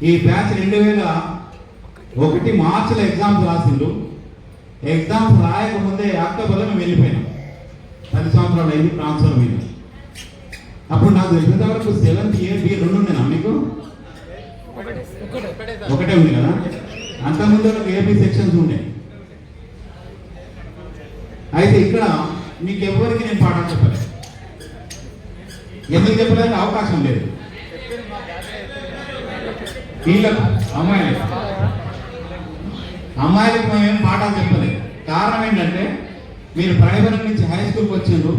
ఈ బ్యాచ్ 2001 మార్చిలో ఎగ్జామ్స్ రాసిండు. ఎగ్జామ్స్ రాయకముందే అక్టోబర్లో మేము వెళ్ళిపోయినాం. 10 సంవత్సరాలు అయింది ట్రాన్స్ఫర్ మీద. అప్పుడు నాకు తెలిసినంత వరకు 7th year B 2 ఉండేనా మీకు? ఒకటే ఉంది కదా. అంతకుముందు ఏపీ సెక్షన్స్ ఉండే. అయితే ఇక్కడ మీకు ఎవరికి నేను పాఠం చెప్పలేదు. ఎందుకు చెప్పడానికి అవకాశం లేదు. వీళ్ళకు అమ్మాయిలకు మేమేం పాఠాలు చెప్పలేదు. కారణం ఏంటంటే మీరు ప్రైమరీ నుంచి హై స్కూల్కి వచ్చిండ్రు,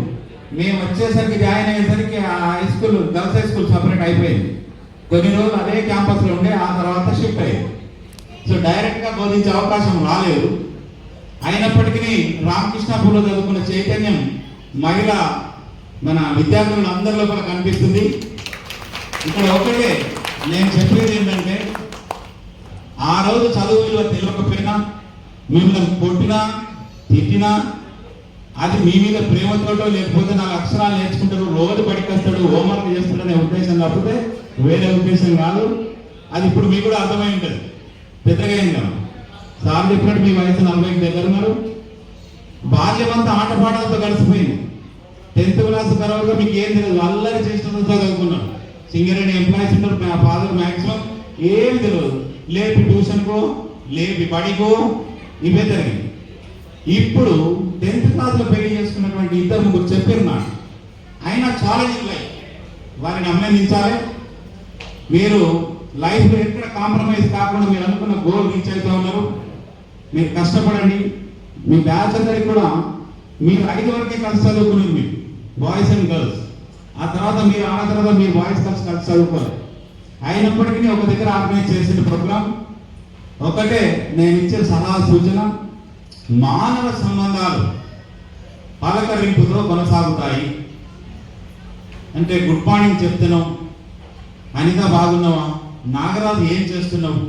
మేము వచ్చేసరికి జాయిన్ అయ్యేసరికి ఆ high school girls high school separate అయిపోయింది. కొన్ని రోజులు అదే క్యాంపస్లో ఉండే, ఆ తర్వాత షిఫ్ట్ అయ్యింది. సో డైరెక్ట్గా బోధించే అవకాశం రాలేదు. అయినప్పటికీ రామకృష్ణాపూర్లో చదువుకున్న చైతన్యం మహిళ మన విద్యార్థులు అందరి లోపల కనిపిస్తుంది. ఇక్కడ ఒకటే నేను చెప్పేది ఏంటంటే, ఆ రోజు చదువు విలువ తెలియకపోయినా, మిమ్మల్ని కొట్టినా తిట్టినా, అది మీ మీద ప్రేమతోటో లేకపోతే 4 అక్షరాలు నేర్చుకుంటాడు, రోజు బడికి వస్తాడు, హోంవర్క్ చేస్తాడనే ఉద్దేశం కాకపోతే వేరే ఉద్దేశం కాదు. అది ఇప్పుడు మీకు కూడా అర్థమై ఉంటుంది. పెద్దగా ఏం కాదు. సార్ చెప్పినట్టు మీ వయసు 40కి దగ్గర ఉన్నారు. బాల్యమంతా ఆటపాటలతో గడిచిపోయింది. 10th క్లాస్ తర్వాత మీకు ఏం తెలియదు, అల్లరి చేసినంత చదువుకున్నాడు. సింగరేణి ఎంప్లాయీస్ ఉంటారు, మా ఫాదర్ మ్యాక్సిమం ఏమి తెలియదు. లేపి ట్యూషన్కో, లేపి బడికో, ఇవే జరిగింది. ఇప్పుడు 10th క్లాస్లో పెళ్లి చేసుకున్నటువంటి 2-3 చెప్పారు నాకు. అయినా ఛాలెంజింగ్ లైఫ్, వారిని అభినందించాలి. మీరు లైఫ్లో ఎక్కడ కాంప్రమైజ్ కాకుండా మీరు అనుకున్న గోల్ రీచ్ అవుతూ ఉన్నారు. మీరు కష్టపడండి. మీ బ్యాచ్ అందరికి కూడా మీరు 5 వరకే కలిసి చదువుకునేది, మీరు బాయ్స్ అండ్ గర్ల్స్. ఆ తర్వాత మీరు ఆ తర్వాత మీరు బాయ్స్ కలిసి చదువుకోవాలి. అయినప్పటికీ ఒక దగ్గర ఆర్గనైజ్ చేసిన ప్రోగ్రామ్ ఒకటే నేను ఇచ్చే సలహా సూచన, మానవ సంబంధాలు పలకరింపుతో కొనసాగుతాయి. అంటే గుడ్ మార్నింగ్ చెప్తున్నావు, అనిత బాగున్నావా, నాగరాజు ఏం చేస్తున్నావు,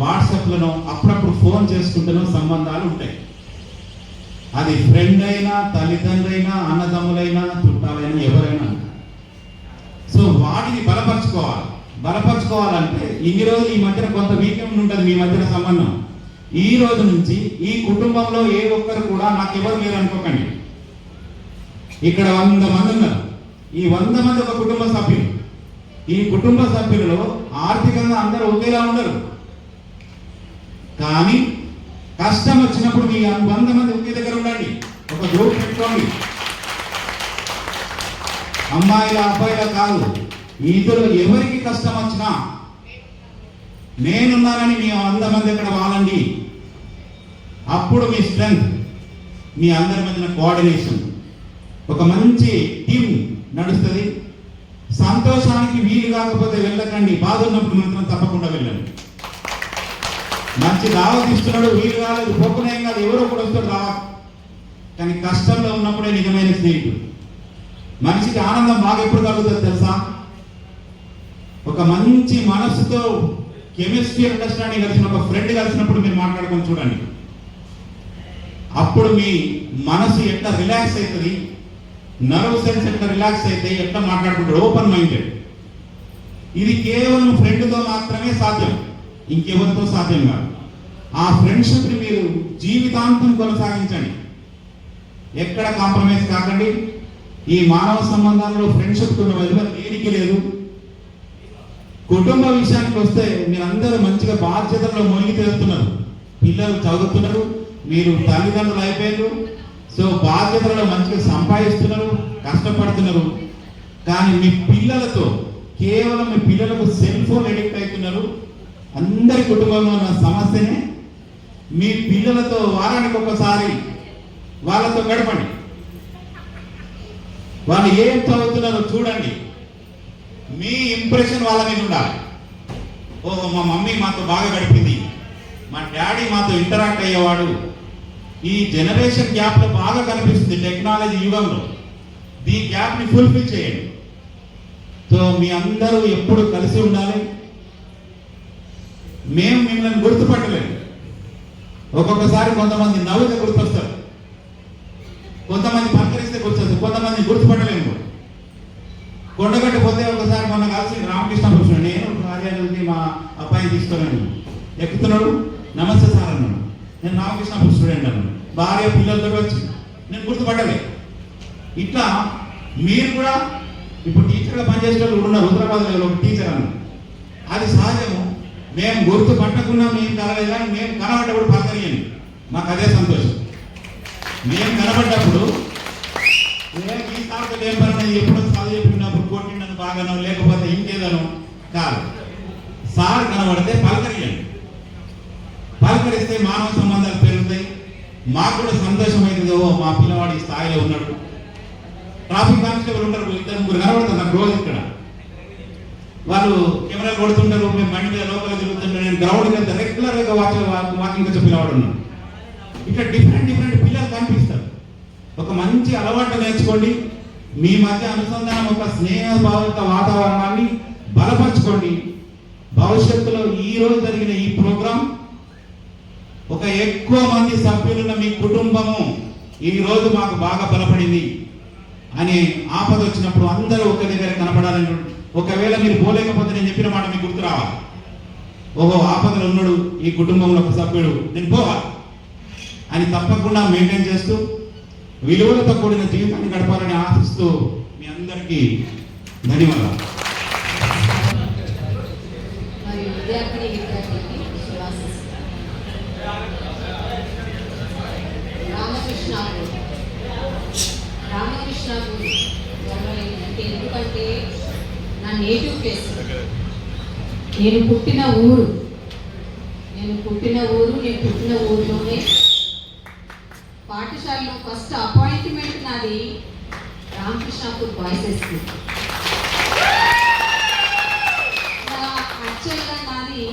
వాట్సాప్లను అప్పుడప్పుడు ఫోన్ చేసుకుంటున్నావు, సంబంధాలు ఉంటాయి. అది ఫ్రెండ్ అయినా, తల్లిదండ్రులైనా, అన్నదమ్ములైనా, చుట్టాలైనా, ఎవరైనా. సో వాటిని బలపరచుకోవాలంటే ఇన్ని రోజులు ఈ మధ్యన కొంత వీకెండ్ ఉంటుంది మీ మధ్యన సంబంధం. ఈ రోజు నుంచి ఈ కుటుంబంలో ఏ ఒక్కరు కూడా నాకెవరు లేరు అనుకోకండి. ఇక్కడ 100 మంది ఉన్నారు. ఈ 100 మంది ఒక కుటుంబ సభ్యులు. ఈ కుటుంబ సభ్యులలో ఆర్థికంగా అందరూ ఒకేలా ఉండరు. కానీ కష్టం వచ్చినప్పుడు మీ 100 మంది ఒకే దగ్గర ఉండండి. ఒక గ్రూప్ పెట్టుకోండి. అమ్మాయిల అబ్బాయిల కాదు, ఇద్దరు ఎవరికి కష్టం వచ్చినా నేనున్నానని మీ 100 మంది ఇక్కడ వాలండి. అప్పుడు మీ స్ట్రెంగ్త్, మీ అందరి మధ్యన కోఆర్డినేషన్, ఒక మంచి టీం నడుస్తుంది. సంతోషానికి వీలు కాకపోతే వెళ్ళకండి, బాధ ఉన్నప్పుడు మాత్రం తప్పకుండా వెళ్ళండి. మంచి దావత్ ఇస్తున్నాడు, వీలు కాలేదు, పొక్కునేం కాదు, ఎవరో కూడా వస్తాడు రావాలి. కానీ కష్టంలో ఉన్నప్పుడే నిజమైన స్నేహితుడు. మనిషికి ఆనందం బాగా ఎప్పుడు కలుగుతుంది తెలుసా? ఒక మంచి మనసుతో కెమిస్ట్రీ అండర్స్టాండింగ్ కలిసిన ఒక ఫ్రెండ్ కలిసినప్పుడు మీరు మాట్లాడుకొని చూడండి. అప్పుడు మీ మనసు ఎట్లా రిలాక్స్ అవుతుంది, నర్వ్ సెన్స్ ఎట్లా రిలాక్స్ అయితే, ఎట్లా మాట్లాడుకుంటాడు, ఓపెన్ మైండెడ్. ఇది కేవలం ఫ్రెండ్తో మాత్రమే సాధ్యం, ఇంకెవరితో సాధ్యం కాదు. ఆ ఫ్రెండ్షిప్ని మీరు జీవితాంతం కొనసాగించండి. ఎక్కడ కాంప్రమైజ్ కాకండి. ఈ మానవ సంబంధాలలో ఫ్రెండ్షిప్ ఉన్న విలువ దేనికి లేదు. కుటుంబ విషయానికి వస్తే మీరందరూ మంచిగా బాధ్యతల్లో మునిగి తేలుతున్నారు. పిల్లలు చదువుతున్నారు, మీరు తల్లిదండ్రులు అయిపోయారు. సో బాధ్యతలలో మంచిగా సంపాదిస్తున్నారు, కష్టపడుతున్నారు. కానీ మీ పిల్లలతో కేవలం మీ పిల్లలకు సెల్ ఫోన్ ఎడిక్ట్ అవుతున్నారు. అందరి కుటుంబంలో ఉన్న సమస్యనే. మీ పిల్లలతో వారానికి ఒకసారి వాళ్ళతో గడపండి. వాళ్ళు ఏం చదువుతున్నారో చూడండి. మీ ఇంప్రెషన్ వాళ్ళ మీద ఉండాలి. ఓహో, మా మమ్మీ మాతో బాగా గడిపింది, మా డాడీ మాతో ఇంటరాక్ట్ అయ్యేవాడు. ఈ జనరేషన్ గ్యాప్లో బాగా కనిపిస్తుంది టెక్నాలజీ యుగంలో. ఈ గ్యాప్ని ఫుల్ఫిల్ చేయండి. సో మీ అందరూ ఎప్పుడు కలిసి ఉండాలి. మేము మిమ్మల్ని గుర్తుపట్టలేము. ఒక్కొక్కసారి కొంతమంది నవ్వుతే గుర్తొస్తారు, కొంతమంది పలకరిస్తే గుర్తొస్తారు, కొంతమంది గుర్తుపట్టలేము. కొండగట్టు పోతే ఒకసారి మొన్న కలిసి రామకృష్ణ కూర్చున్నాడు. నేను కార్యాలయానికి మా అబ్బాయిని తీసుకున్నాను, ఎక్కుతున్నాడు, నమస్తే సార్ అన్నాడు. నేను రామకృష్ణ స్టూడెంట్ అన్నాడు. భార్య పిల్లలతో వచ్చి నేను గుర్తుపట్టలే. ఇట్లా మీరు కూడా ఇప్పుడు టీచర్గా పనిచేసే వాళ్ళు ఉన్నారు. హైదరాబాద్లో ఒక టీచర్ అన్నాడు. అది సహజము. మేము గుర్తుపట్టకుండా మేము కలగలేదు, మేము కనబడ్డప్పుడు పలకరియండి, మాకు అదే సంతోషం. మేము కనబడ్డప్పుడు ఈ తాత ఏం పని ఎప్పుడు చదువు చెప్పినప్పుడు కొట్టిండను బాగానో లేకపోతే ఇంకేదనో కాదు. సార్ కనబడితే పలకరియండి. పలకరిస్తే మానవ సంబంధాలు పెరుగుతాయి, మాకు కూడా సంతోషం అవుతుందో మా పిల్లవాడు ఈ స్థాయిలో ఉన్నాడు. ట్రాఫిక్ కానిస్టేబుల్ ఉంటారు, 2-3 కనబడుతుంది నాకు రోజు ఇక్కడ. వాళ్ళు కెమెరాలు కొడుతుంటారు, మేము బండి మీద లోపల తిరుగుతుంటారు. నేను గ్రౌండ్కి వెళ్తే రెగ్యులర్గా వాకింగ్ వచ్చే పిల్లవాడు ఉన్నాడు. ఇట్లా డిఫరెంట్ పిల్లలు కనిపిస్తారు. ఒక మంచి అలవాటు నేర్చుకోండి. మీ మధ్య అనుసంధానం, ఒక స్నేహభావిత వాతావరణాన్ని బలపరచుకోండి. భవిష్యత్తులో ఈ రోజు జరిగిన ఈ ప్రోగ్రాం ఒక ఎక్కువ మంది సభ్యులున్న మీ కుటుంబము ఈ రోజు మాకు బాగా బలపడింది అని ఆపద వచ్చినప్పుడు అందరూ ఒక దగ్గర కనపడాలని. ఒకవేళ మీరు పోలేకపోతే నేను చెప్పిన మాట మీకు గుర్తు రావాలి. ఓహో, ఆపదలు ఉన్నాడు ఈ కుటుంబంలో ఒక సభ్యుడు, నేను పోవాలి అని తప్పకుండా మెయింటైన్ చేస్తూ విలువలతో కూడిన జీవితాన్ని గడపాలని ఆశిస్తూ మీ అందరికీ ధన్యవాదాలు. మరియు విద్యార్థిని విద్యార్థులకి శుభాశీస్సులు. రామకృష్ణకు గౌరవమైందంటే ఎందుకంటే నా నేటివ్ ప్లేస్, నేను పుట్టిన ఊరిలోనే పాఠశాలలో ఫస్ట్ అపాయింట్మెంట్ నాది రామకృష్ణపూర్ బాయ్స్ హై స్కూల్. యాక్చువల్గా నాది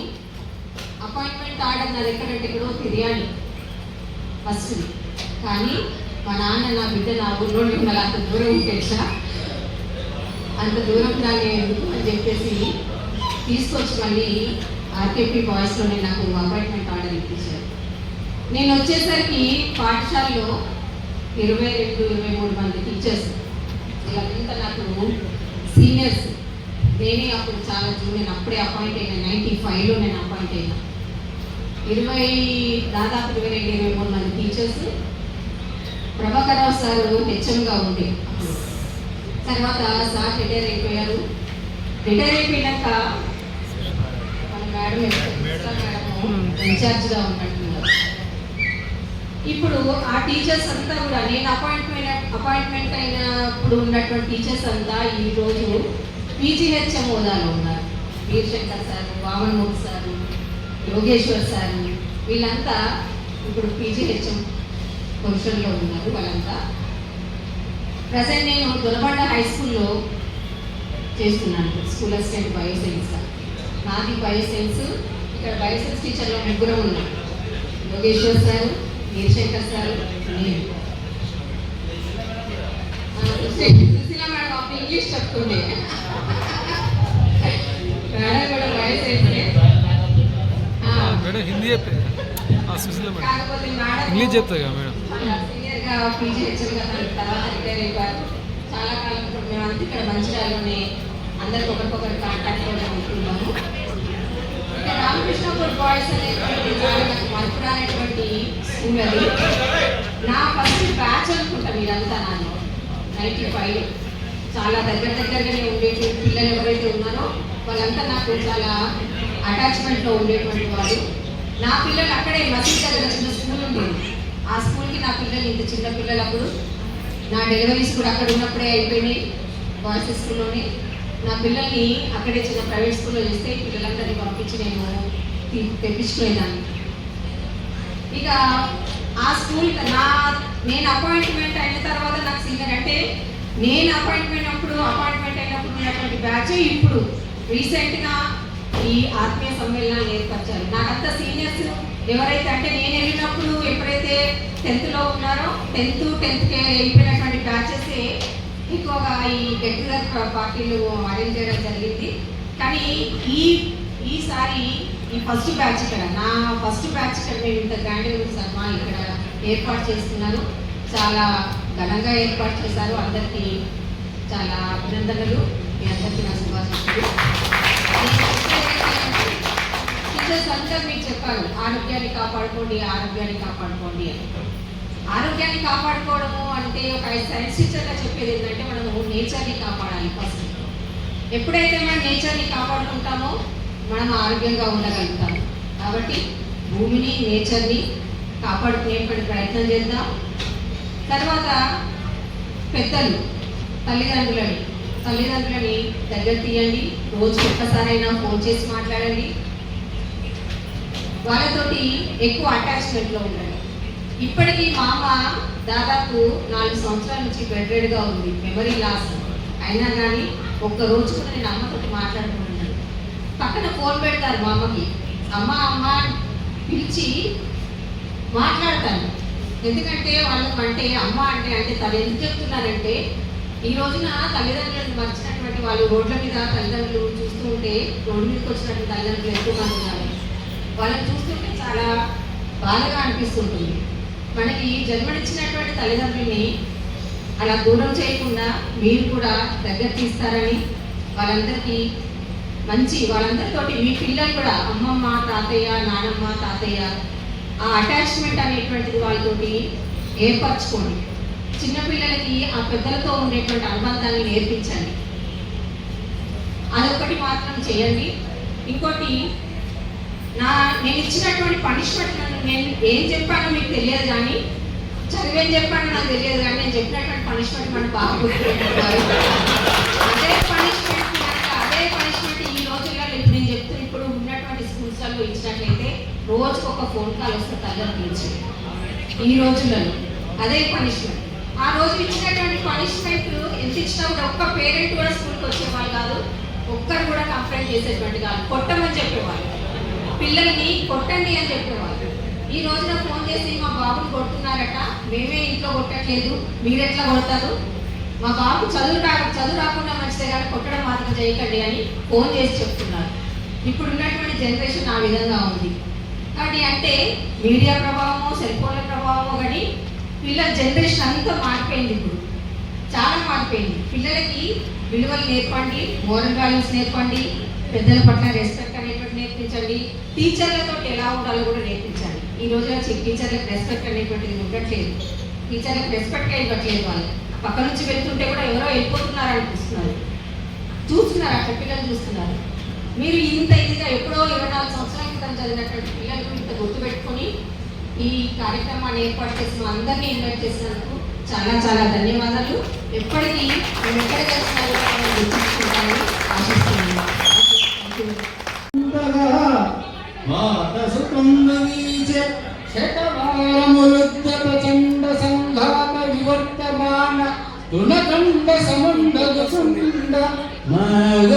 అపాయింట్మెంట్ ఆర్డర్ నాది ఎక్కడంటే ఎక్కడో తిరియాలి ఫస్ట్ది. కానీ మా నాన్న నా బిడ్డ నా ఊళ్ళోనే ఉండాలి, అంత దూరం ఉంటేసా అంత దూరం దాన్ని ఎందుకు అని చెప్పేసి తీసుకొచ్చి మళ్ళీ ఆర్కేపీ బాయ్స్లోనే నాకు అపాయింట్మెంట్ ఆర్డర్ ఇప్పించారు. నేను వచ్చేసరికి పాఠశాలలో 22-23 మంది టీచర్స్, వీళ్ళంతా నాకు సీనియర్స్. నేనే అప్పుడు చాలా జూనియర్, అప్పుడే అపాయింట్ అయినా 95లో నేను అపాయింట్ అయినా. దాదాపు 22-23 మంది టీచర్స్. ప్రభాకరరావు సార్ హెచ్ఎంగా ఉండే. తర్వాత సార్ రిటైర్ అయిపోయారు. రిటైర్ అయిపోయినాక మన మేడం ఇన్ఛార్జ్గా ఉన్నట్టున్నారు. ఇప్పుడు ఆ టీచర్స్ అంతా కూడా నేను అపాయింట్మెంట్ అయినప్పుడు ఉన్నటువంటి టీచర్స్ అంతా ఈరోజు పీజీహెచ్ఎం హోదాలో ఉన్నారు. Veerashankar sir, Vamanmurthy sir, Yogeshwar sir, వీళ్ళంతా ఇప్పుడు పీజీహెచ్ఎం పొజిషన్లో ఉన్నారు. వాళ్ళంతా ప్రజెంట్ నేను దొనబండ హై స్కూల్లో చేస్తున్నాను, స్కూల్ అసిస్టెంట్ బయోసైన్స్. నాది బయోసైన్స్. ఇక్కడ బయోసైన్స్ టీచర్లో 3 ఉన్నాం, యోగేశ్వర్ సార్, వీరశంకర్ సార్, నేను. సుశీల మేడం అప్పుడు ఇంగ్లీష్ చెప్తుండే, మేడం కూడా బయోసైన్సే. కాకపోతే మేడం ఇంగ్లీష్ చెప్తాయి కదా మేడం. సీనియర్గా పీజీహెచ్ఎంగా తర్వాత రిటైర్ అయిపోయారు. చాలా కాలం ఇప్పుడు మేమంతా ఇక్కడ మంచిర్యాలలోనే అందరికి ఒకరికొకరు కాంటాక్ట్లోనే ఉంటున్నాము. ఇంకా రామకృష్ణపూర్ బాయ్స్ అనేటువంటి చాలా నాకు మరపురానటువంటి స్కూల్ అది. నా ఫస్ట్ బ్యాచ్ అనుకుంటా మీరంతా నన్ను 95 చాలా దగ్గరగానే ఉండేటువంటి పిల్లలు ఎవరైతే ఉన్నారో వాళ్ళంతా నాకు చాలా అటాచ్మెంట్లో ఉండేటువంటి వాళ్ళు. నా పిల్లలు అక్కడే మసీద్ దగ్గర చిన్న స్కూల్ ఉండేది. ఆ స్కూల్కి నా పిల్లలు ఇంత చిన్న పిల్లలప్పుడు నా డెలివరీస్ కూడా అక్కడ ఉన్నప్పుడే అయిపోయినాయి. బాయ్స్ స్కూల్లోనే నా పిల్లల్ని అక్కడే చిన్న ప్రైవేట్ స్కూల్లో చేస్తే పిల్లలందరినీ పంపించి నేను తెప్పించుకునేదాన్ని. ఇక ఆ స్కూల్ నేను అపాయింట్మెంట్ అయిన తర్వాత నాకు సీనియర్ అంటే నేను అపాయింట్మెంట్ అయినప్పుడు ఉన్నటువంటి బ్యాచ్ ఇప్పుడు రీసెంట్గా ఈ ఆత్మీయ సమ్మేళనాలు ఏర్పరిచారు. నాకంతా సీనియర్స్ ఎవరైతే అంటే నేను వెళ్ళినప్పుడు ఎప్పుడైతే 10th ఉన్నారో 10th అయిపోయినటువంటి బ్యాచెస్ ఎక్కువగా ఈ గెట్ టుగెదర్ పార్టీలు అరేంజ్ చేయడం జరిగింది. కానీ ఈసారి ఈ ఫస్ట్ బ్యాచ్ ఇక్కడ నా ఫస్ట్ బ్యాచ్ ఇక్కడ మేము ఇంత గ్రాండ్ సన్మా ఇక్కడ ఏర్పాటు చేస్తున్నాను. చాలా ఘనంగా ఏర్పాటు చేశారు. అందరికీ చాలా అభినందనలు. మీ అందరికీ నా శుభాశీస్సులు. టీచర్స్ అందరూ మీకు చెప్పారు ఆరోగ్యాన్ని కాపాడుకోండి అని. ఆరోగ్యాన్ని కాపాడుకోవడము అంటే ఒక సైన్స్ టీచర్గా చెప్పేది ఏంటంటే మనము నేచర్ని కాపాడాలి ఫస్ట్. ఎప్పుడైతే మనం నేచర్ని కాపాడుకుంటామో మనం ఆరోగ్యంగా ఉండగలుగుతాము. కాబట్టి భూమిని నేచర్ని కాపాడుకునేటువంటి ప్రయత్నం చేద్దాం. తర్వాత పెద్దలు తల్లిదండ్రులని దగ్గర తీయండి. రోజుకి ఒక్కసారైనా ఫోన్ చేసి మాట్లాడండి. వాళ్ళతోటి ఎక్కువ అటాచ్మెంట్లో ఉండండి. ఇప్పటికీ మా అమ్మ దాదాపు 4 సంవత్సరాల నుంచి బెడ్ రెడ్గా ఉంది, మెమరీ లాస్. అయినా కానీ ఒక్క రోజు కూడా నేను అమ్మతోటి మాట్లాడుకుంటున్నాను. పక్కన ఫోన్ పెడతారు మా అమ్మకి, అమ్మ అమ్మ పిలిచి మాట్లాడతాను. ఎందుకంటే వాళ్ళకు అంటే అమ్మ అంటే తను ఎందుకు చెప్తున్నారంటే, ఈ రోజున తల్లిదండ్రులను మర్చినటువంటి వాళ్ళు రోడ్ల మీద తల్లిదండ్రులు చూస్తూ ఉంటే, రోడ్డు మీదకి వచ్చినటువంటి తల్లిదండ్రులు ఎక్కువ మంది ఉన్నారు. వాళ్ళని చూస్తుంటే చాలా బాధగా అనిపిస్తుంటుంది. మనకి జన్మనిచ్చినటువంటి తల్లిదండ్రుల్ని అలా దూరం చేయకుండా మీరు కూడా దగ్గర తీస్తారని, వాళ్ళందరికీ వాళ్ళందరితోటి మీ పిల్లలు కూడా అమ్మమ్మ తాతయ్య నానమ్మ తాతయ్య ఆ అటాచ్మెంట్ అనేటువంటిది వాళ్ళతోటి ఏర్పరచుకోండి. చిన్నపిల్లలకి ఆ పెద్దలతో ఉండేటువంటి అనుబంధాన్ని నేర్పించండి. అదొకటి మాత్రం చేయండి. ఇంకోటి, నేను ఇచ్చినటువంటి పనిష్మెంట్ నేను ఏం చెప్పానో మీకు తెలియదు, కానీ చదివేం చెప్పానో నాకు తెలియదు, కానీ నేను చెప్పినటువంటి పనిష్మెంట్ మనకు బాగా గుర్తుపెట్టుకోవాలి. అదే పనిష్మెంట్ ఈ రోజుల్లో ఇప్పుడు ఉన్నటువంటి స్కూల్స్లలో ఇచ్చినట్లయితే రోజుకు ఒక ఫోన్ కాల్ వస్తే తల్లిదండ్రుల నుంచి. ఈ రోజులలో అదే పనిష్మెంట్. ఆ రోజు ఇచ్చినటువంటి పనిష్మెంట్ ఎంత ఇచ్చినా కూడా ఒక్క పేరెంట్ కూడా స్కూల్కి వచ్చేవాళ్ళు కాదు, ఒక్కరు కూడా కంప్లైంట్ చేసేటువంటి కాదు. కొట్టమని చెప్పేవాళ్ళు, పిల్లల్ని కొట్టండి అని చెప్పేవాళ్ళు. ఈ రోజున ఫోన్ చేసి మా బాబుని కొడుతున్నారట, మేమే ఇంట్లో కొట్టట్లేదు, మీరెట్లా కొడతారు, మా బాబు చదువు రాకుండా మంచిదే కానీ కొట్టడం మాత్రం చేయకండి అని ఫోన్ చేసి చెప్తున్నారు. ఇప్పుడు ఉన్నటువంటి జనరేషన్ ఆ విధంగా ఉంది. కాబట్టి అంటే మీడియా ప్రభావమో సెల్ ఫోన్ల ప్రభావమో కానీ పిల్లల జనరేషన్ అంతా మారిపోయింది. ఇప్పుడు చాలా మారిపోయింది. పిల్లలకి విలువలు నేర్పండి, మోరల్ వాల్యూస్ నేర్పండి, పెద్దల పట్ల రెస్పెక్ట్ అనేటువంటి నేర్పించండి, టీచర్లతో ఎలా ఉండాలో కూడా నేర్పించాలి. ఈ రోజున టీచర్లకు రెస్పెక్ట్ అనేటువంటిది ఉండట్లేదు, టీచర్లకు రెస్పెక్ట్ ఇవ్వట్లేదు. వాళ్ళు పక్క నుంచి వెళ్తుంటే కూడా ఎవరో వెళ్ళిపోతున్నారు అనిపిస్తున్నారు. చూస్తున్నారు, అట్లా పిల్లలు చూస్తున్నారు. మీరు ఇంత ఇదిగా ఎప్పుడో 24 సంవత్సరాల క్రితం చదివినటువంటి పిల్లలు ఇంత గుర్తుపెట్టుకొని ఈ కార్యక్రమాన్ని ఏర్పాటు చేసిన అందరినీ ఇన్వైట్ చేసినందుకు చాలా చాలా ధన్యవాదాలు. ఎప్పటికీ మేము ఎక్కడ చేసినా కూడా మేము గుర్తుంచుకుంటామని ఆశిస్తున్నాను. తునకండ సమండ మగ